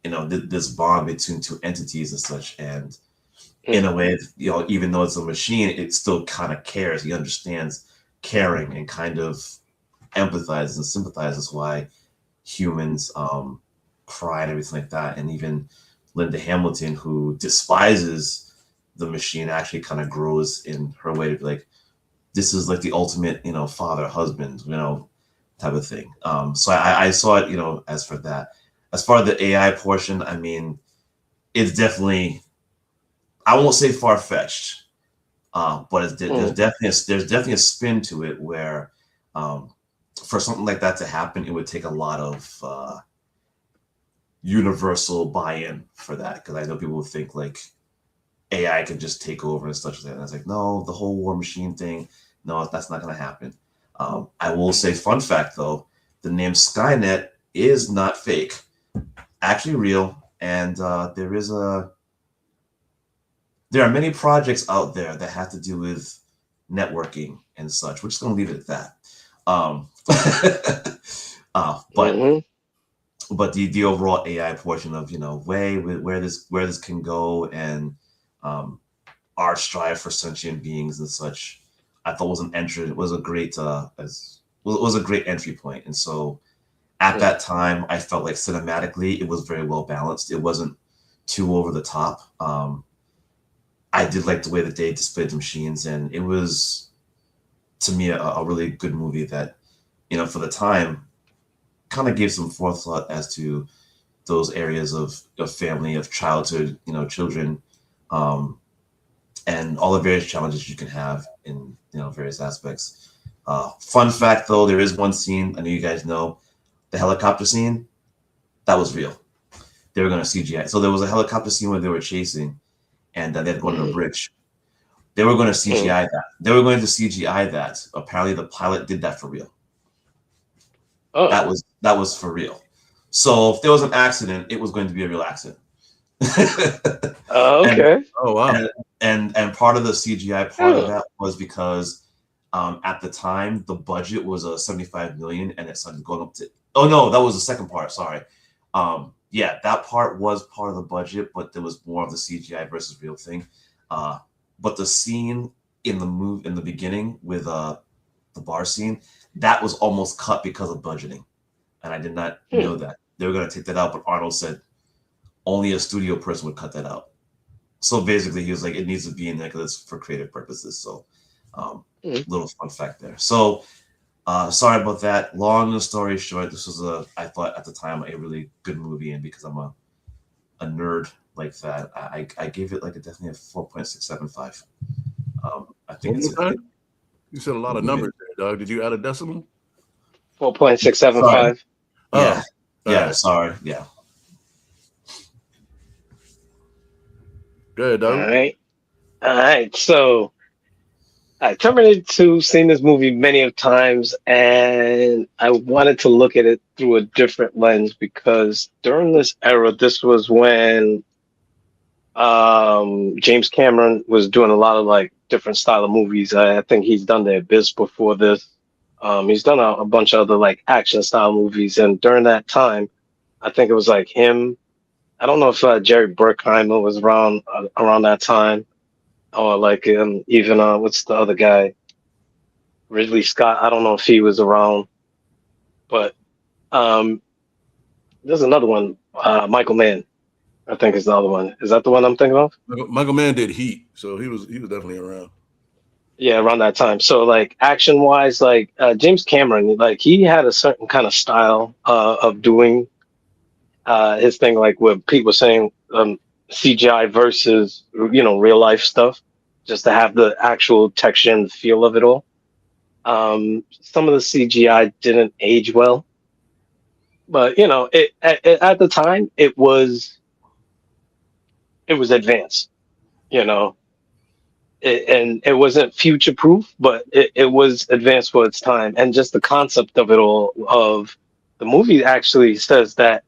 this bond between two entities and such. And in a way, even though it's a machine, it still kind of cares. He understands caring and kind of empathizes and sympathizes why humans cry and everything like that. And even Linda Hamilton, who despises the machine, actually kind of grows in her way to be like, this is like the ultimate, father, husband, type of thing. So I saw it, as for that. As far as the AI portion, I mean, it's definitely, I won't say far-fetched, but there's definitely a spin to it where for something like that to happen, it would take a lot of universal buy-in for that. Because I know people would think like AI can just take over and such as that. And I was like, no, the whole war machine thing, no, that's not going to happen. I will say, fun fact though, the name Skynet is not fake, actually real, and there are many projects out there that have to do with networking and such. We're just going to leave it at that. But the overall AI portion of where this can go, and our strive for sentient beings and such, I thought was a great entry point. And so at that time, I felt like cinematically it was very well balanced. It wasn't too over the top. I did like the way that they displayed the machines, and it was, to me, a really good movie that, for the time, kind of gave some forethought as to those areas of family, of childhood, children, and all the various challenges you can have in, various aspects. Fun fact, though, there is one scene, I know you guys know, the helicopter scene, that was real. They were going to CGI. So there was a helicopter scene where they were chasing, and they had to go on a bridge. They were going to CGI that. They were going to CGI that. Apparently, the pilot did that for real. Oh. That was for real. So if there was an accident, it was going to be a real accident. Oh, okay. Oh, wow. And part of the CGI part of that was because at the time the budget was $75 million, and it started going up to. Oh no, that was the second part. Sorry. Yeah, that part was part of the budget, but there was more of the CGI versus real thing. But the scene in the beginning with the bar scene, that was almost cut because of budgeting, and I did not know that they were going to take that out, but Arnold said only a studio person would cut that out. So basically, he was like, it needs to be in there because it's for creative purposes. So, little fun fact there. So, sorry about that. Long story short, this was I thought at the time a really good movie, and because I'm a nerd like that, I gave it like definitely a 4.675. I think it's you said a lot of numbers there, dog. Did you add a decimal? 4.675. Yeah. Yeah. Sorry. Yeah. Good, dog. All right. So, I Terminator 2, seen this movie many of times, and I wanted to look at it through a different lens because during this era, this was when James Cameron was doing a lot of like different style of movies. I think he's done The Abyss before this. He's done a bunch of other like action style movies, and during that time, I think it was like him. I don't know if Jerry Bruckheimer was around that time, or like even what's the other guy? Ridley Scott. I don't know if he was around, but there's another one. Michael Mann, I think is the other one. Is that the one I'm thinking of? Michael Mann did Heat, so he was definitely around. Yeah, around that time. So like action wise, like James Cameron, like he had a certain kind of style of doing his thing, like what Pete was saying, CGI versus real life stuff, just to have the actual texture and feel of it all. Some of the CGI didn't age well, but at the time it was advanced, and it wasn't future proof, but it was advanced for its time. And just the concept of it all, of the movie actually says that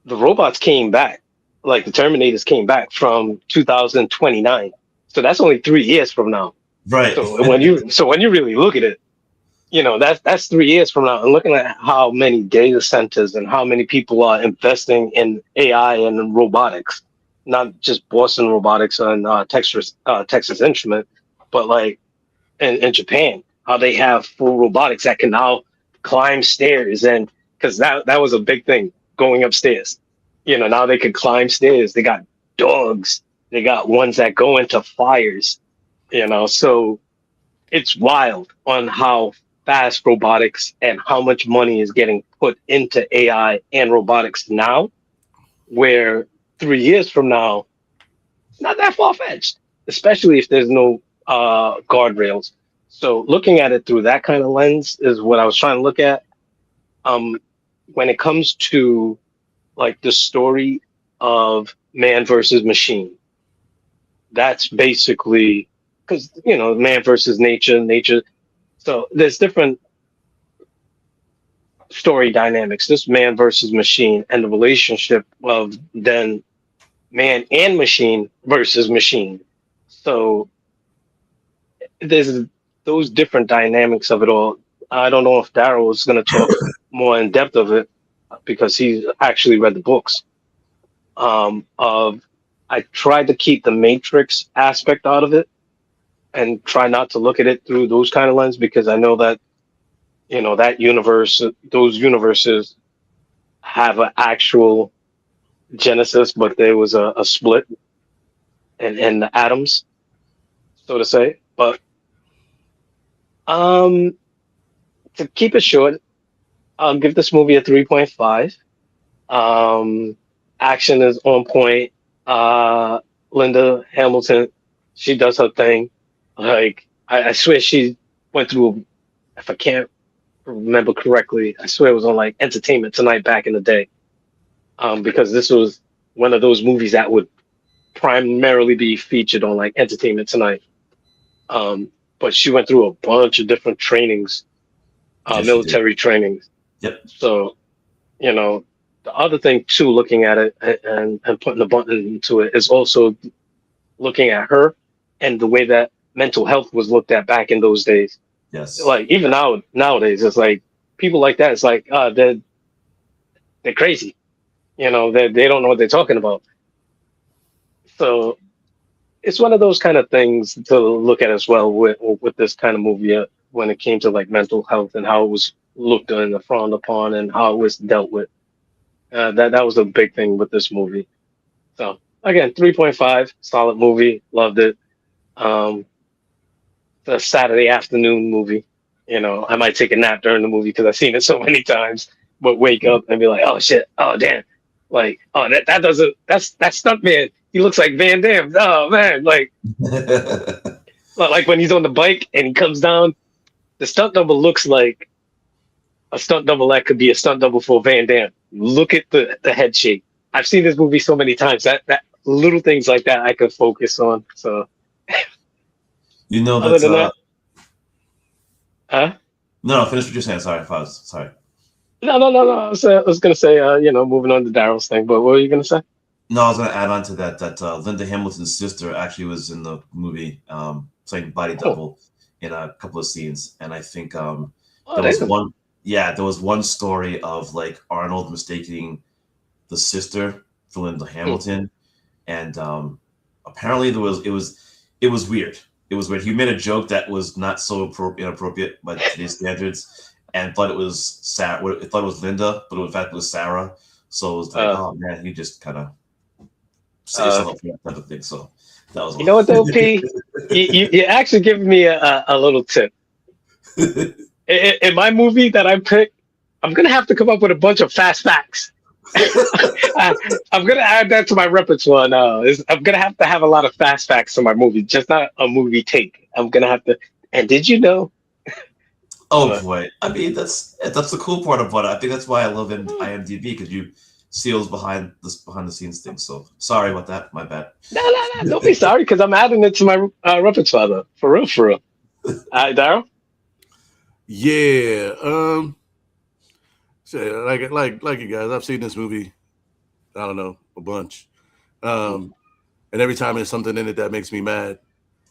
the robots came back, like the Terminators came back from 2029. So that's only 3 years from now. Right. So when you really look at it, that's 3 years from now. And looking at how many data centers and how many people are investing in AI and robotics, not just Boston Robotics and Texas Instrument, but like in Japan, how they have full robotics that can now climb stairs, and because that was a big thing, going upstairs. Now they could climb stairs. They got dogs. They got ones that go into fires. So it's wild on how fast robotics and how much money is getting put into AI and robotics now, where 3 years from now, it's not that far fetched, especially if there's no guardrails. So looking at it through that kind of lens is what I was trying to look at. When it comes to like the story of man versus machine, that's basically because man versus nature. So there's different story dynamics. This man versus machine and the relationship of then man and machine versus machine. So there's those different dynamics of it all. I don't know if Daryl is going to talk more in depth of it because he's actually read the books. I tried to keep the Matrix aspect out of it and try not to look at it through those kind of lens, because I know that that universe, those universes have an actual genesis, but there was a split in the atoms, so to say. But to keep it short, I'll give this movie a 3.5. Action is on point. Linda Hamilton, she does her thing. Like I swear she went through, if I can't remember correctly, I swear it was on like Entertainment Tonight back in the day. Because this was one of those movies that would primarily be featured on like Entertainment Tonight. But she went through a bunch of different trainings, military trainings. Yep. So, the other thing too, looking at it and putting a button into it, is also looking at her and the way that mental health was looked at back in those days. Yes. Like even nowadays, it's like people like that. It's like they're crazy. They don't know what they're talking about. So it's one of those kind of things to look at as well with this kind of movie. when it came to like mental health and how it was looked on and frowned upon and how it was dealt with. That was a big thing with this movie. So again, 3.5, solid movie, loved it. Um, the Saturday afternoon movie. You know, I might take a nap during the movie because I've seen it so many times, but wake up and be like, oh shit, oh damn, like oh that doesn't that's stunt man. He looks like Van Damme. Oh man, like when he's on the bike and he comes down, the stunt double looks like a stunt double that could be a stunt double for Van Damme. Look at the head shape. I've seen this movie so many times that little things like that I could focus on. So You know other that's than that, huh? no, finish what you're saying. Sorry, sorry. No. I was gonna say, moving on to Daryl's thing, but what were you gonna say? No, I was gonna add on to that Linda Hamilton's sister actually was in the movie, playing body double in a couple of scenes, and I think there was one story of like Arnold mistaking the sister for Linda Hamilton, and apparently it was weird. It was weird. He made a joke that was not so inappropriate by today's standards, and thought it was Sarah. It thought it was Linda, but in fact it was Sarah. So it was like, oh man, he just kind of set yourself up for that type of thing. So that was. You know what though, P? you actually giving me a little tip. In my movie that I picked, I'm gonna have to come up with a bunch of fast facts. I'm gonna add that to my repertoire now. I'm gonna have to have a lot of fast facts in my movie, just not a movie take. I'm gonna have to. And did you know? Oh boy! I mean, that's the cool part about it. I think that's why I love IMDb, because you see those behind the scenes things. So sorry about that. My bad. No. Don't be sorry, because I'm adding it to my repertoire though. For real. Daryl? Yeah. So like you guys, I've seen this movie, I don't know, a bunch. And every time there's something in it that makes me mad.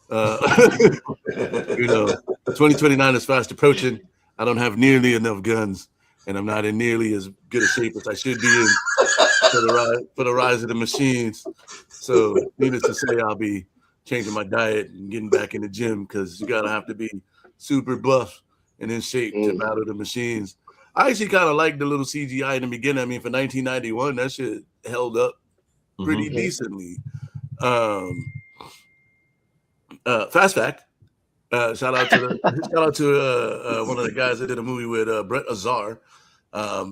2029 is fast approaching. I don't have nearly enough guns, and I'm not in nearly as good a shape as I should be in for the rise of the machines. So needless to say, I'll be changing my diet and getting back in the gym, because you gotta have to be super buff and in shape to battle the machines. I actually kind of like the little CGI in the beginning. I mean, for 1991, that shit held up pretty decently. Fast fact. Shout out to one of the guys that did a movie with Brett Azar.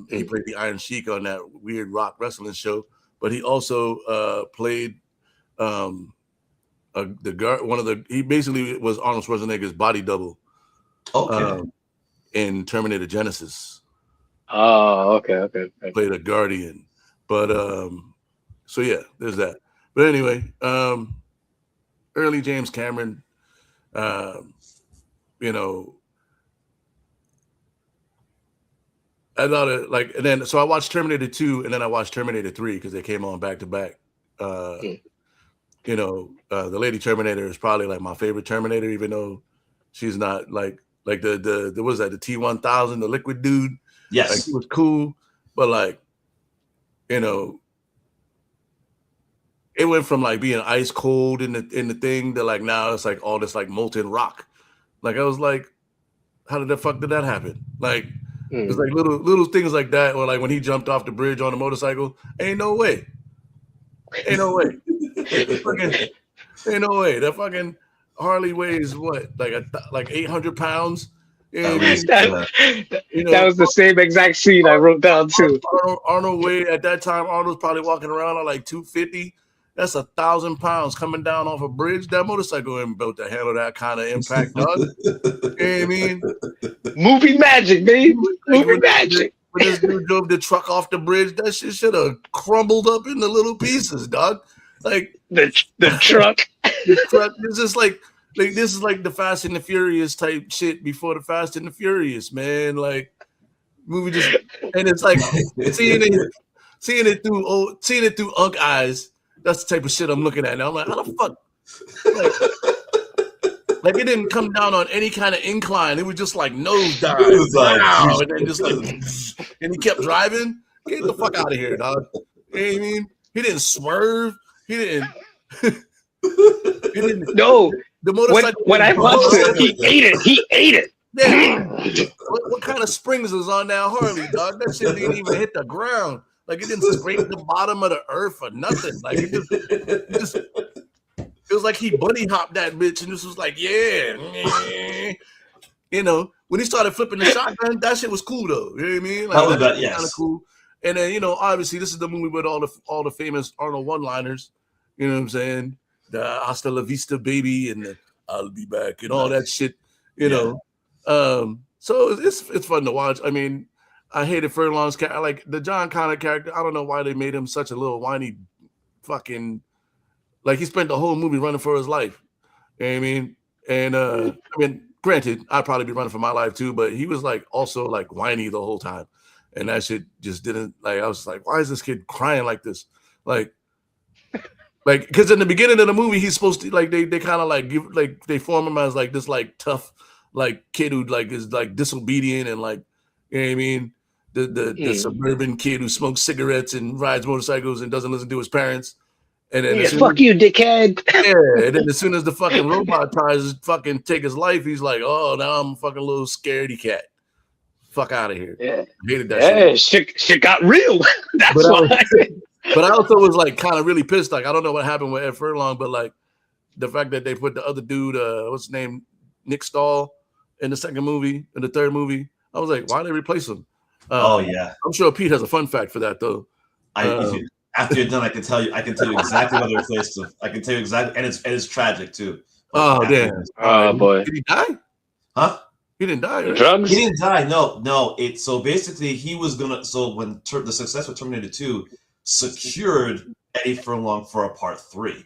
He played the Iron Sheik on that weird rock wrestling show, but he also played the guard. He basically was Arnold Schwarzenegger's body double. Okay. In Terminator Genesis. Oh, okay. Played a Guardian, but so yeah, there's that. But anyway, early James Cameron, I thought it like, and then so I watched Terminator 2, and then I watched Terminator 3 because they came on back to back. The Lady Terminator is probably like my favorite Terminator, even though she's not like the what was that, the T-1000, the liquid dude. Yes, like, he was cool, but like, it went from like being ice cold in the thing to like now it's like all this like molten rock. Like I was like, how the fuck did that happen? Like it's like little things like that, or like when he jumped off the bridge on a motorcycle. Ain't no way. Ain't no way. Ain't no way. That fucking Harley weighs what, like 800 pounds. That was the same exact scene I wrote down too. Arnold weighed at that time. Arnold was probably walking around at like 250. That's 1,000 pounds coming down off a bridge. That motorcycle ain't built to handle that kind of impact, dog. You know what I mean? Movie magic, baby. Movie magic. When this dude drove the truck off the bridge, that shit should have crumbled up into little pieces, dog. Like the truck. The truck. This is like this is like the Fast and the Furious type shit before the Fast and the Furious, man. Like movie just, and it's like seeing it through Unk eyes. That's the type of shit I'm looking at now. I'm like, how the fuck? Like it didn't come down on any kind of incline. It was just like nose dive. Wow. And then just like, and he kept driving. Get the fuck out of here, dog. You know what I mean? He didn't swerve. He didn't. No. The motorcycle. When I watched it, he ate it. Damn, what kind of springs was on that Harley, dog? That shit didn't even hit the ground. Like it didn't scrape the bottom of the earth or nothing. Like it was like he bunny hopped that bitch and this was like, yeah. You know, when he started flipping the shotgun, that shit was cool though. You know what I mean? Like, that was that, yes. Kind of cool. And then, you know, obviously this is the movie with all the famous Arnold one-liners. You know what I'm saying? The hasta la vista baby and the I'll be back and all that shit, you know. So it's fun to watch. I mean, I hated Furlong's character. Like the John Connor character, I don't know why they made him such a little whiny fucking, like he spent the whole movie running for his life. You know what I mean? And I mean, granted, I'd probably be running for my life too, but he was like also like whiny the whole time. And that shit just didn't, like, I was like, why is this kid crying like this? Like, because in the beginning of the movie, he's supposed to, like, they kind of like give, like, they form him as like this, like, tough, like, kid who, like, is like disobedient and, like, you know what I mean? The suburban kid who smokes cigarettes and rides motorcycles and doesn't listen to his parents. And then fuck you, dickhead. Yeah, and then as soon as the fucking robot tries to fucking take his life, he's like, oh, now I'm a fucking little scaredy cat. Fuck out of here. Yeah. I hated that shit got real. That's why. But I also was like kind of really pissed. Like, I don't know what happened with Ed Furlong, but like the fact that they put the other dude, what's his name, Nick Stahl, in the second movie, in the third movie, I was like, why did they replace him? I'm sure Pete has a fun fact for that though. After you're done, I can tell you exactly why they replaced him. I can tell you exactly, and it's tragic too. Oh damn! Oh boy! Did he die? Huh? He didn't die. Right? Drugs? He didn't die. No. So basically, he was gonna. So when the success of Terminator 2 secured Eddie Furlong for a part 3,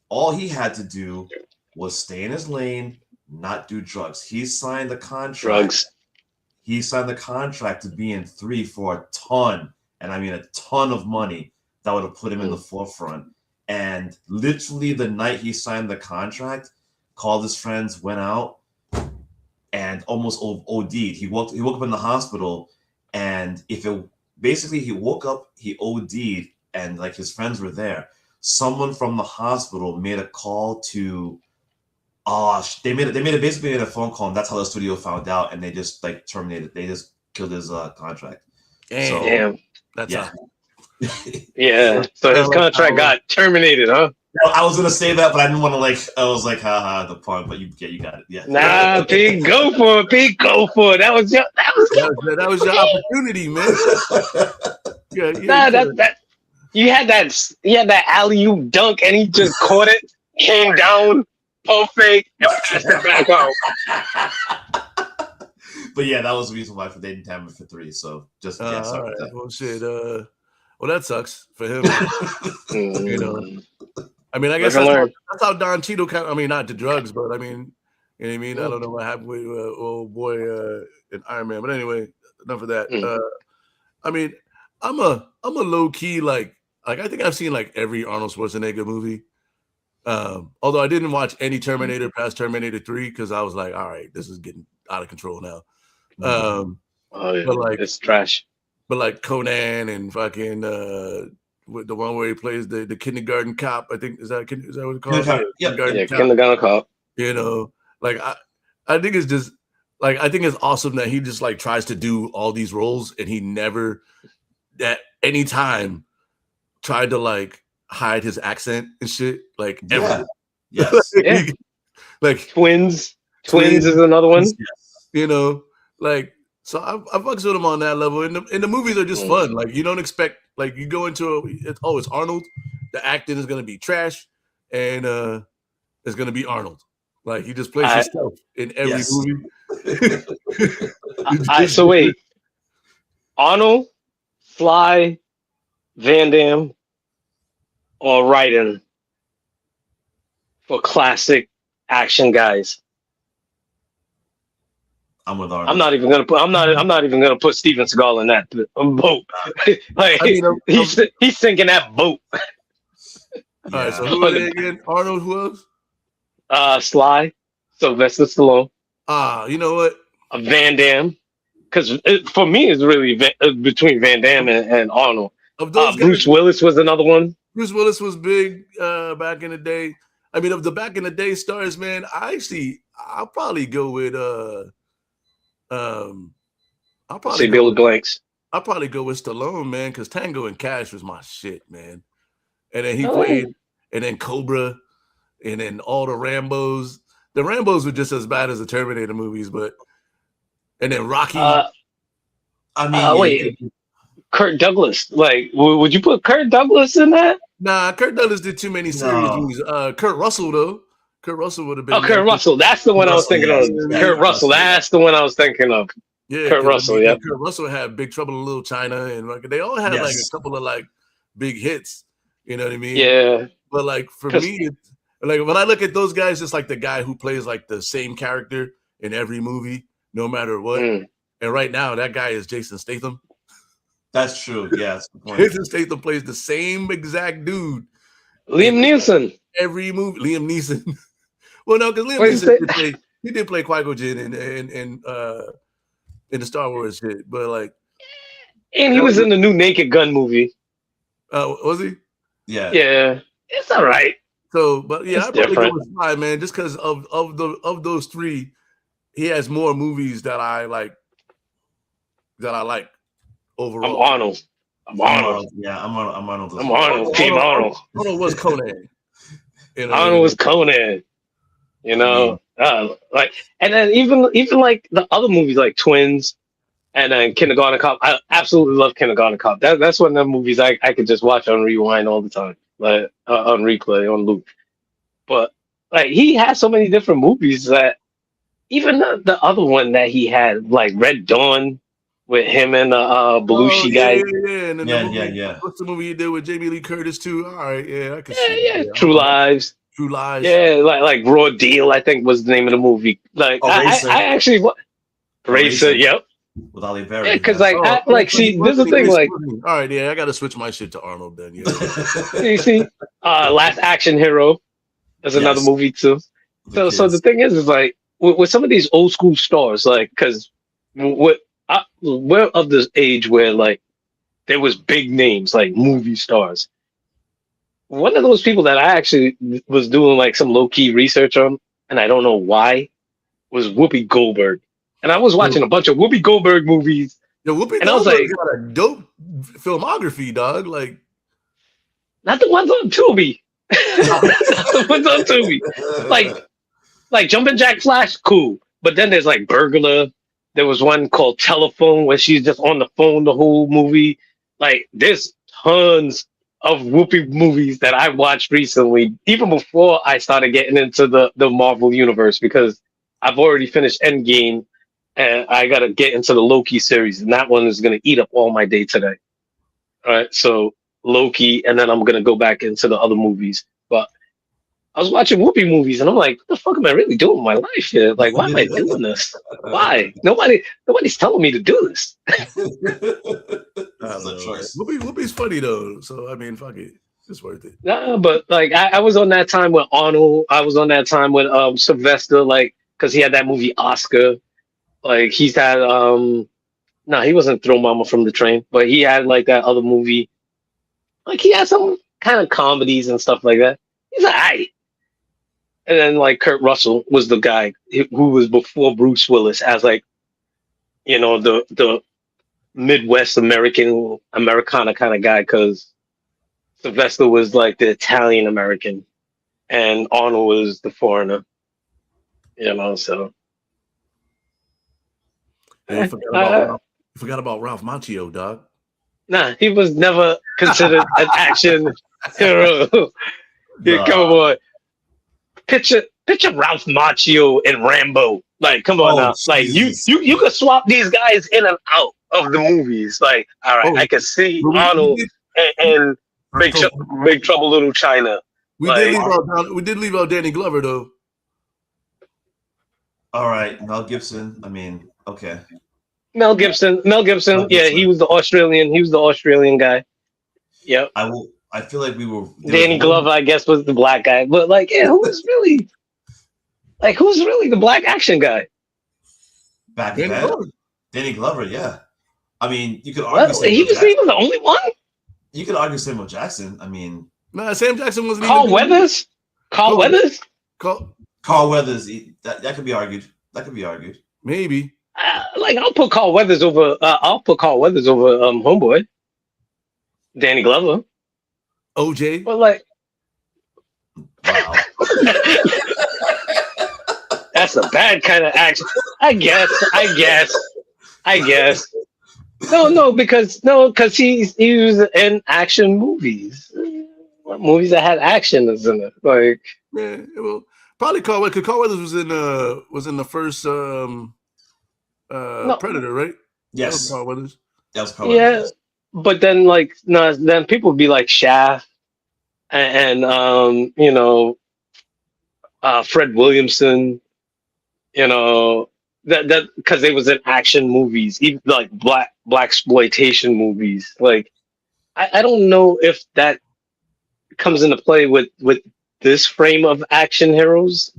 all he had to do was stay in his lane, not do drugs. He signed the contract. Drugs. He signed the contract to be in 3 for a ton, and I mean a ton of money that would have put him in the forefront. And literally the night he signed the contract, called his friends, went out, and almost OD'd. He woke up in the hospital, and he woke up, he OD'd, and like his friends were there. Someone from the hospital made a call to, they basically made a phone call, and that's how the studio found out, and they just like terminated. They just killed his contract. Damn. That's yeah. So his contract got terminated, huh? I was gonna say that, but I didn't want to I was like, haha, the pun. But you got it. Yeah. Nah, Pete, go for it. Pete, go for it. That was your your opportunity, man. You had that alley-oop dunk, and he just caught it, came down, pump fake, and passed it back out. But yeah, that was the reason why they didn't have it for 3. So just sorry. All right. Well, shit. Well, that sucks for him. You know. I mean, I guess that's how Don Cheadle kind of, I mean, not the drugs, but I mean, you know what I mean? I don't know what happened with old boy in Iron Man, but anyway, enough of that. I mean, I'm a low key like I think I've seen like every Arnold Schwarzenegger movie. Although I didn't watch any Terminator past Terminator 3 because I was like, all right, this is getting out of control now. But like it's trash. But like Conan and fucking with the one where he plays the kindergarten cop, I think is that what it's called? Kindergarten cop. You know, like I think it's just like I think it's awesome that he just like tries to do all these roles and he never at any time tried to like hide his accent and shit. Like ever. Yes. Like twins is another one. You know, like so I fucks with him on that level. And the movies are just fun. Like you don't expect, like you go into it's Arnold. The acting is gonna be trash, and it's gonna be Arnold. Like he just plays himself in every movie. So wait, Arnold, Sly, Van Damme, or Raiden for classic action guys. I'm with Arnold. I'm not even gonna put Steven Seagal in that boat. Like I mean, he's sinking that boat. All right, so who are they again? Arnold, who else? Sly, Sylvester Stallone. You know what? Van Damme, because for me it's really between Van Damme and Arnold. Of those Bruce Willis was another one. Bruce Willis was big back in the day. I mean, of the back in the day stars, man, I'll probably go with I'll Say Billy Blanks. I'll probably go with Stallone, man, because Tango and Cash was my shit, man. And then he played, and then Cobra, and then all the Rambos. The Rambos were just as bad as the Terminator movies, and then Rocky. Wait, Kirk Douglas. Like, would you put Kirk Douglas in that? Nah, Kirk Douglas did too many serious movies. Kurt Russell, though. Kurt Russell would have been. Oh, Kurt Russell. That's the one I was thinking of. Kurt Russell. That's the one I was thinking of. Yeah, Kurt Russell. Yeah. Kurt Russell had Big Trouble in Little China, and like they all had like a couple of like big hits. You know what I mean? Yeah. But like for me, like when I look at those guys, it's like the guy who plays like the same character in every movie, no matter what. And right now, that guy is Jason Statham. That's true. Yeah, that's the point. Jason Statham plays the same exact dude. Liam Neeson. Every movie, Liam Neeson. Well, no, because Liam Neeson did play Qui-Gon in the Star Wars shit, but like, and he was in the new Naked Gun movie. Was he? Yeah. Yeah, it's all right. So, but yeah, I'd probably go with 5, man, just because of those 3, he has more movies that I like. Overall. I'm Arnold. Yeah, I'm Arnold. I'm Arnold. Team Arnold. Arnold was Conan. Arnold was Conan. You know, like, and then even like the other movies like Twins, and then Kindergarten Cop. I absolutely love Kindergarten Cop. That's one of the movies I could just watch on rewind all the time, like on replay, on loop. But like he has so many different movies that even the other one that he had, like Red Dawn, with him and the Belushi guy. Yeah. What's the movie you did with Jamie Lee Curtis too? All right, yeah, I can see. Yeah, True Lives. Yeah, like Raw Deal, I think was the name of the movie. Like I actually Racer. Yep. With Ali Berry. Yeah, because see, this is the thing. Like, all right, yeah, I got to switch my shit to Arnold then. Yeah. you see, Last Action Hero. There's another movie too. So the thing is like with some of these old school stars, like because we're of this age where like there was big names like movie stars. One of those people that I actually was doing like some low key research on, and I don't know why, was Whoopi Goldberg. And I was watching a bunch of Whoopi Goldberg movies. Yeah, Whoopi Goldberg got a dope filmography, dog. Like, not the ones on Tubi. Not the ones on Tubi. Like Jumpin' Jack Flash, cool. But then there's like Burglar. There was one called Telephone where she's just on the phone the whole movie. Like, there's tons of Whoopi movies that I watched recently, even before I started getting into the Marvel universe, because I've already finished Endgame and I got to get into the Loki series. And that one is going to eat up all my day today. All right. So Loki, and then I'm going to go back into the other movies. But I was watching Whoopi movies, and I'm like, what the fuck am I really doing with my life here? Like, why am I doing this? Why? Nobody's telling me to do this. That's a choice. Whoopi's funny, though. So, I mean, fuck it. It's worth it. Nah, but, like, I was on that time with Arnold. I was on that time with Sylvester, like, because he had that movie Oscar. Like, he's had, he wasn't Throw Mama from the Train, but he had, like, that other movie. Like, he had some kind of comedies and stuff like that. He's all right. And then, like, Kurt Russell was the guy who was before Bruce Willis as, like, you know, the Midwest Americana kind of guy, because Sylvester was, like, the Italian American, and Arnold was the foreigner. You know, so. Hey, you forgot about Ralph Macchio, dog. Nah, he was never considered an action hero. Yeah, come on. Picture Ralph Macchio and Rambo. Like, come on now. Like, you could swap these guys in and out of the movies. Like, all right, I can see Arnold and Big Trouble Little China. We did leave out Danny Glover though. All right, Mel Gibson. I mean, okay. Mel Gibson. Yeah, he was the Australian guy. Yep. I feel like we were. Danny Glover, I guess, was the black guy, but like, yeah, who's really the black action guy? Back then, Danny Glover. Yeah, I mean, you could argue. He was the only one. You could argue Samuel Jackson. I mean, no, Sam Jackson wasn't. Carl Weathers. Carl Weathers. Carl Weathers. That could be argued. Maybe. like I'll put Carl Weathers over. Homeboy, Danny Glover. OJ. But like, Wow. that's a bad kind of action. I guess. Because he was in action movies. Movies that had action is in it. Like, yeah, well, probably Carl Weathers. Because Carl Weathers was in the first no, Predator, right? That was Yes. Carl Weathers. That was probably yeah. But then like no, then people would be like Shaft and Fred Williamson, that because they was in action movies, even like black exploitation movies. Like I don't know if that comes into play with this frame of action heroes.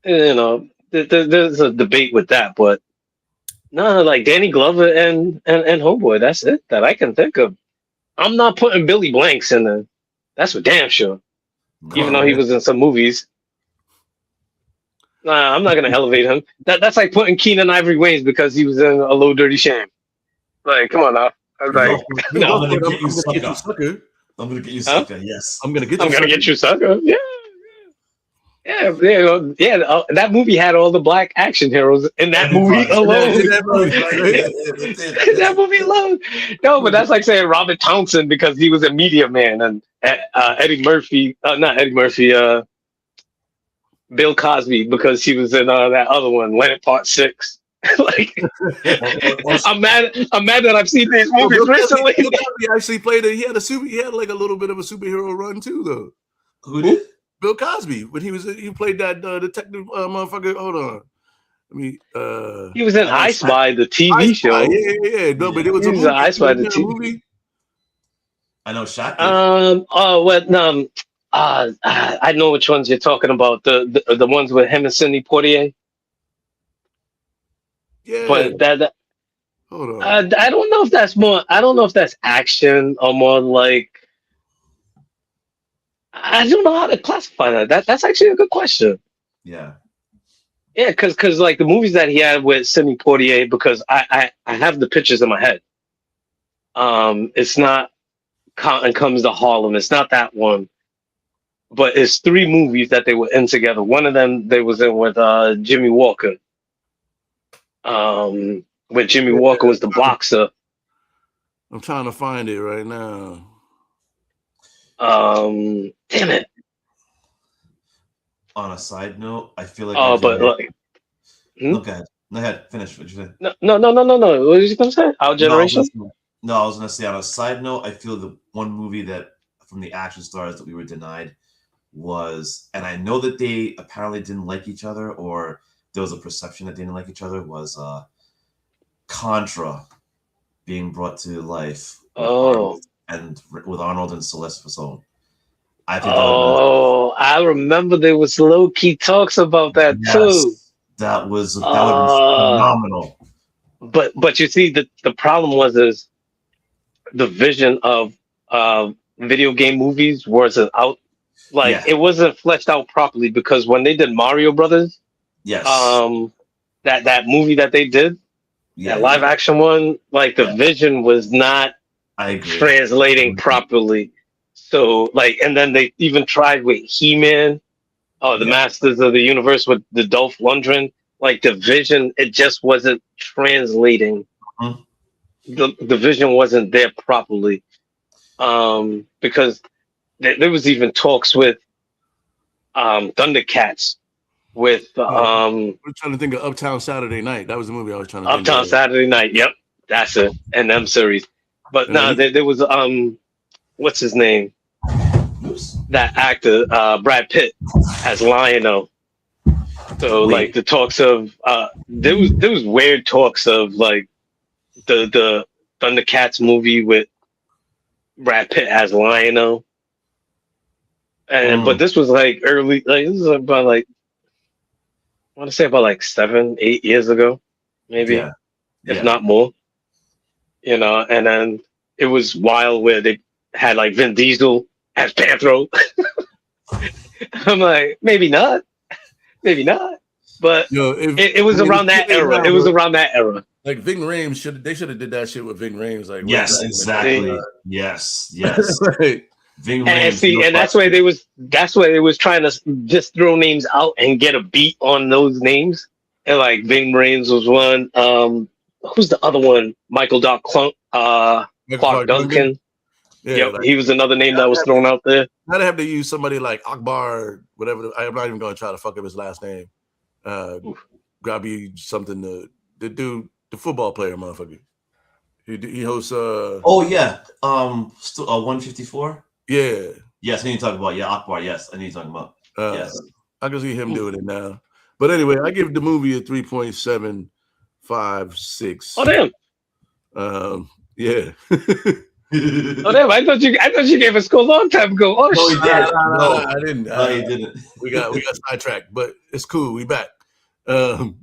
There's a debate with that, but no, like Danny Glover and Homeboy, that's it that I can think of. I'm not putting Billy Blanks in there. That's for damn sure. Even though he was in some movies. Nah, I'm not gonna elevate him. That's like putting Keenan Ivory Wayans because he was in A Low Dirty Shame. Like, come on now. I was like, I'm no. gonna get you, sucker. sucker. I'm gonna get you, Huh? sucker. Yes. I'm gonna get you, sucker. Yeah. That movie had all the black action heroes in that movie alone. That movie alone. No, but that's like saying Robert Townsend because he was a Media Man, and Eddie Murphy, not Eddie Murphy, Bill Cosby because he was in that other one, Leonard Part 6. Like, I'm mad that I've seen these movies recently. Bill Cosby actually played he had like a little bit of a superhero run too, though. Who did? Bill Cosby when he played that detective motherfucker. Hold on, he was in I Spy, the TV show. Yeah. No, but it was a movie. I Spy, the TV movie. I know Sh8T. I know which ones you're talking about. The ones with him and Sidney Poitier. Yeah. But that hold on. I don't know if that's more. I don't know if that's action or more like. I don't know how to classify that. That's actually a good question. Yeah. Yeah, because like the movies that he had with Sidney Poitier, because I have the pictures in my head. It's not Cotton Comes to Harlem. It's not that one. But it's 3 movies that they were in together. One of them they was in with Jimmy Walker. When Jimmy Walker was the boxer. I'm trying to find it right now. Damn it. On a side note, I feel like No, go ahead. Finish what you said. No. What was you gonna say? Our Generation? No, I was gonna say on a side note, I feel the one movie that from the action stars that we were denied was, and I know that they apparently didn't like each other, or there was a perception that they didn't like each other, was Contra being brought to life. With Arnold and Sylvester Stallone. I think I remember there was low key talks about that too. That would be phenomenal. But you see, the problem is the vision of video game movies wasn't out. Like it wasn't fleshed out properly because when they did Mario Brothers, that movie that they did, that live action one, like the vision was not translating properly. So like, and then they even tried with He-Man, the Masters of the Universe with the Dolph Lundgren. Like the vision, it just wasn't translating. The vision wasn't there properly. Because there was even talks with Thundercats with we're trying to think of Uptown Saturday Night. That was the movie I was trying to think of. Uptown Saturday Night. Yep, that's it. And them series. But no, there was what's his name? That actor, Brad Pitt, as Lion-O. So like the talks of there was weird talks of like the Thundercats movie with Brad Pitt as Lion-O. And but this was like early, like this was about like I want to say about like 7-8 years ago, maybe, if not more. And then it was wild where they had like Vin Diesel as Panthro. I'm like, maybe not. But Yo, it was around that era. It was around that era. Like Ving Rhames should have did that shit with Ving Rhames. Like yes, exactly. Yes. Right. Ving And Rhames. see, and that's why they was trying to just throw names out and get a beat on those names. And like Ving Rhames was one. Who's the other one? Michael Doc Clark Duncan. Yeah, Yep, like, he was another name that was thrown out there. I'd have to use somebody like Akbar, whatever. I'm not even going to try to fuck up his last name. Grab you something. The dude, the football player, motherfucker. He hosts. Oh yeah. 154. Yeah. Yes, I need to talk about Akbar. Yes, I need to talk about. Yes, I can see him doing it now. But anyway, I give the movie a 3.756. Oh damn. Yeah. Oh damn! I thought you gave a score a long time ago. Oh no, shit! No, I didn't. No, he didn't. We got sidetracked, but it's cool. We back. Damn,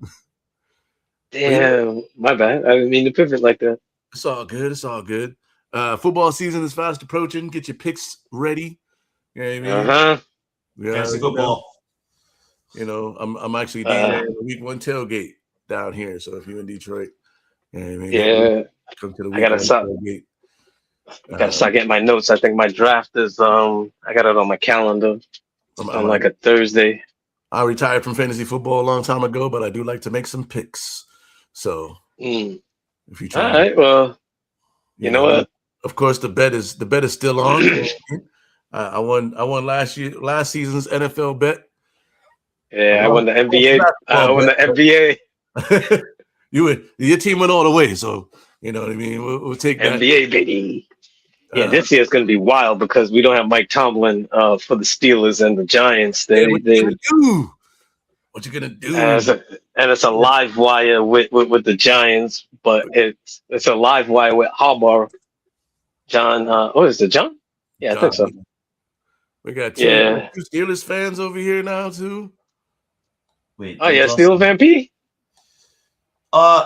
my bad. I didn't mean to pivot like that. It's all good. It's all good. Football season is fast approaching. Get your picks ready. You know what I mean? Yeah, fantasy football. I'm actually doing a week 1 tailgate down here. So if you're in Detroit, you know what I mean? Yeah. Come to the I gotta start. tailgate. Gotta start getting my notes. I think my draft is I got it on my calendar on like a Thursday. I retired from fantasy football a long time ago, but I do like to make some picks. So if you try, all right, well, you know what? Of course, the bet is still on. I won last season's NFL bet. Yeah, I won the NBA. I won the NBA. Your team went all the way, so you know what I mean. We'll take that. NBA baby. Yeah, this year is going to be wild because we don't have Mike Tomlin for the Steelers and the Giants. What you gonna do? And it's a live wire with the Giants, but it's a live wire with Harbaugh. John, is it John? Yeah, I think so. We got two Steelers fans over here now too. Wait. Oh yeah, Steelers Van P.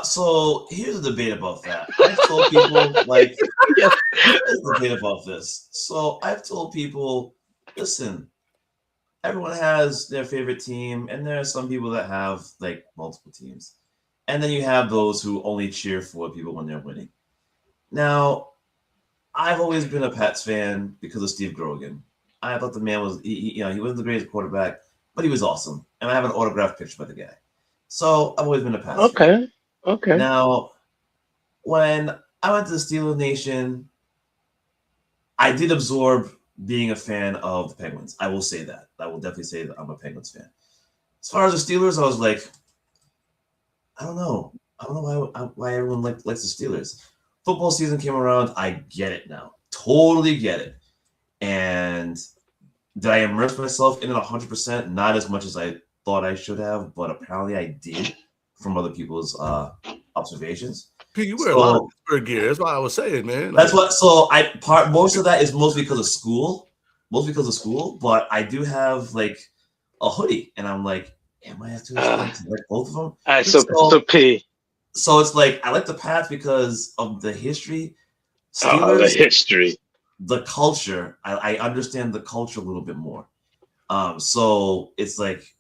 So here's a debate about that. I've told people like there's a debate about this. So I've told people, listen, everyone has their favorite team, and there are some people that have like multiple teams. And then you have those who only cheer for people when they're winning. Now, I've always been a Pats fan because of Steve Grogan. I thought the man was he wasn't the greatest quarterback, but he was awesome. And I have an autographed picture by the guy. So I've always been a Pats fan. Okay. Now, when I went to the Steelers Nation, I did absorb being a fan of the Penguins. I will say that. I will definitely say that I'm a Penguins fan. As far as the Steelers, I was like, I don't know. I don't know why everyone likes the Steelers. Football season came around. I get it now. Totally get it. And did I immerse myself in it 100%? Not as much as I thought I should have, but apparently I did from other people's observations. You wear a lot of Pittsburgh gear. That's what I was saying, man. That's what. So most of that is mostly because of school. But I do have like a hoodie, and I'm like, am I too expensive to like both of them? All right, so P. So it's like I like the Pats because of the history. Steelers, the history, the culture. I understand the culture a little bit more. So it's like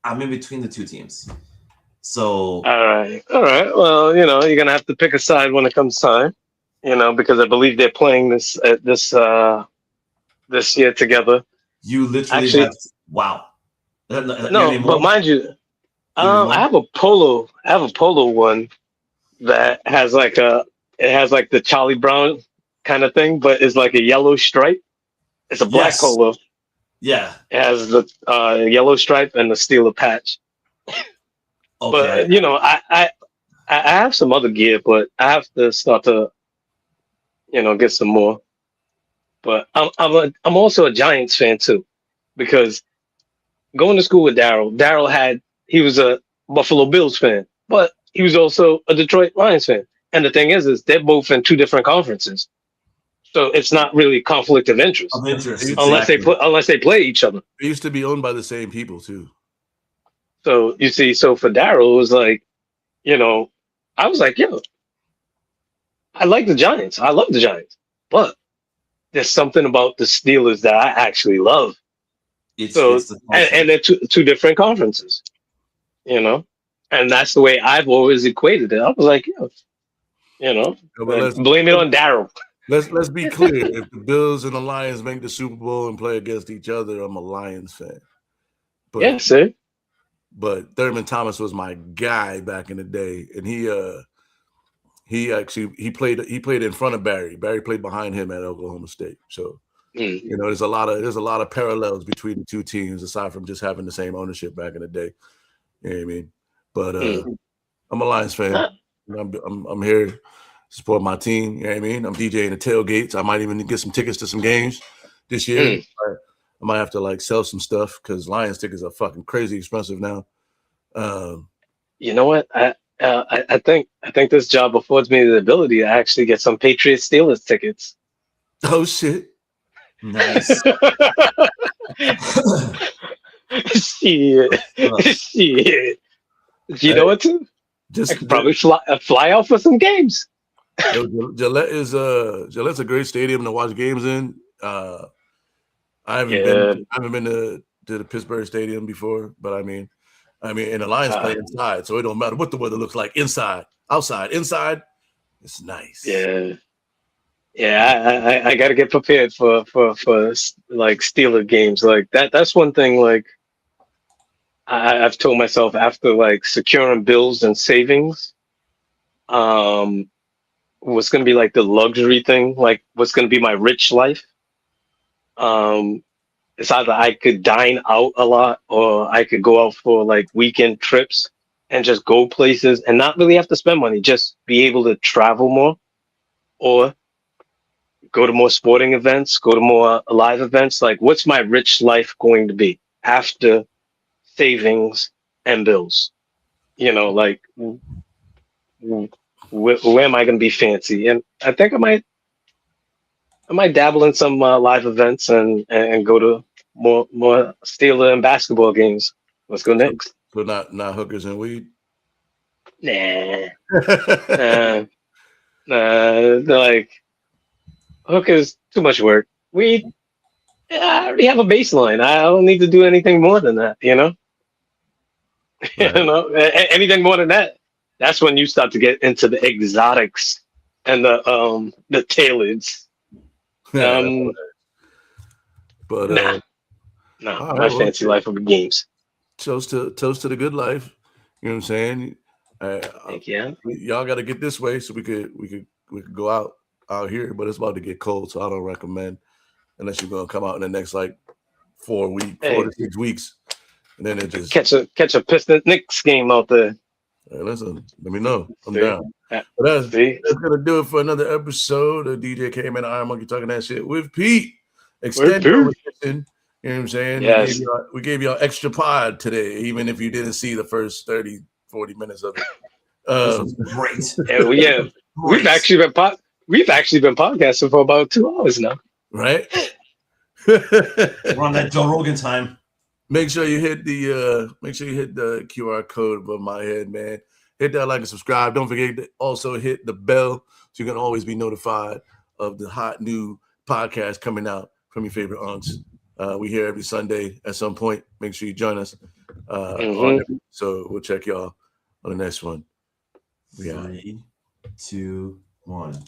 I'm in between the two teams. So all right. Well, you're gonna have to pick a side when it comes time. Because I believe they're playing this year together. You literally wow. No, but mind you, I have a polo one that has the Charlie Brown kind of thing, but it's like a yellow stripe. It's a black polo. Yeah. It has the yellow stripe and the Steeler patch. Okay. But I have some other gear, but I have to start to get some more. But I'm also a Giants fan too, because going to school with Daryl he was a Buffalo Bills fan, but he was also a Detroit Lions fan. And the thing is they're both in two different conferences, so it's not really conflict of interest. Unless they play each other. They used to be owned by the same people too. So you see, for Daryl, it was like, I was like, I like the Giants. I love the Giants, but there's something about the Steelers that I actually love. And they're two different conferences. you know, and that's the way I've always equated it. I was like, yo, But like, blame it on Daryl. let's be clear. If the Bills and the Lions make the Super Bowl and play against each other, I'm a Lions fan. Yeah, see? But Thurman Thomas was my guy back in the day, and he played in front of Barry. Barry played behind him at Oklahoma State. So there's a lot of parallels between the two teams aside from just having the same ownership back in the day. You know what I mean? But I'm a Lions fan. I'm here to support my team. You know what I mean? I'm DJing the tailgates. I might even get some tickets to some games this year. I might have to like sell some stuff because Lions tickets are fucking crazy expensive now. You know what? I think this job affords me the ability to actually get some Patriots Steelers tickets. Oh shit! Nice. Shit. You know what? I could probably fly out for some games. Gillette's a great stadium to watch games in. I haven't been to the Pittsburgh Stadium before, but I mean, and the Lions play inside, so it don't matter what the weather looks like inside, outside, inside. It's nice. Yeah. I got to get prepared for like Steeler games like that. That's one thing. Like I've told myself after like securing bills and savings, what's going to be like the luxury thing, like what's going to be my rich life. It's either I could dine out a lot or I could go out for like weekend trips and just go places and not really have to spend money, just be able to travel more or go to more sporting events, go to more live events. Like, what's my rich life going to be after savings and bills? Like, where am I going to be fancy? And I think I might dabble in some live events and go to more Steeler and basketball games. Let's go next. So not hookers and weed. Nah. Like hookers, too much work. Weed, I already have a baseline. I don't need to do anything more than that. Right. Anything more than that, that's when you start to get into the exotics and the tailors. But my fancy life will be games. Toast to the good life. You know what I'm saying? Thank you. Y'all got to get this way so we could go out here, but it's about to get cold, so I don't recommend unless you're gonna come out in the next like 4 to 6 weeks, and then it just catch a Pistons Knicks game out there. Hey, listen, let me know. I'm down. But that's gonna do it for another episode of DJ Caveman and IronMonkey talking that shit with Pete. Extended edition. You know what I'm saying? Yes. We gave y'all extra pod today, even if you didn't see the first 30, 40 minutes of it. Great. Yeah, we've actually been podcasting for about 2 hours now. Right? We're on that Joe Rogan time. Make sure you hit the QR code above my head, man. Hit that like and subscribe. Don't forget to also hit the bell so you can always be notified of the hot new podcast coming out from your favorite aunts. We here every Sunday at some point. Make sure you join us. So we'll check y'all on the next one. 3, 2, 1.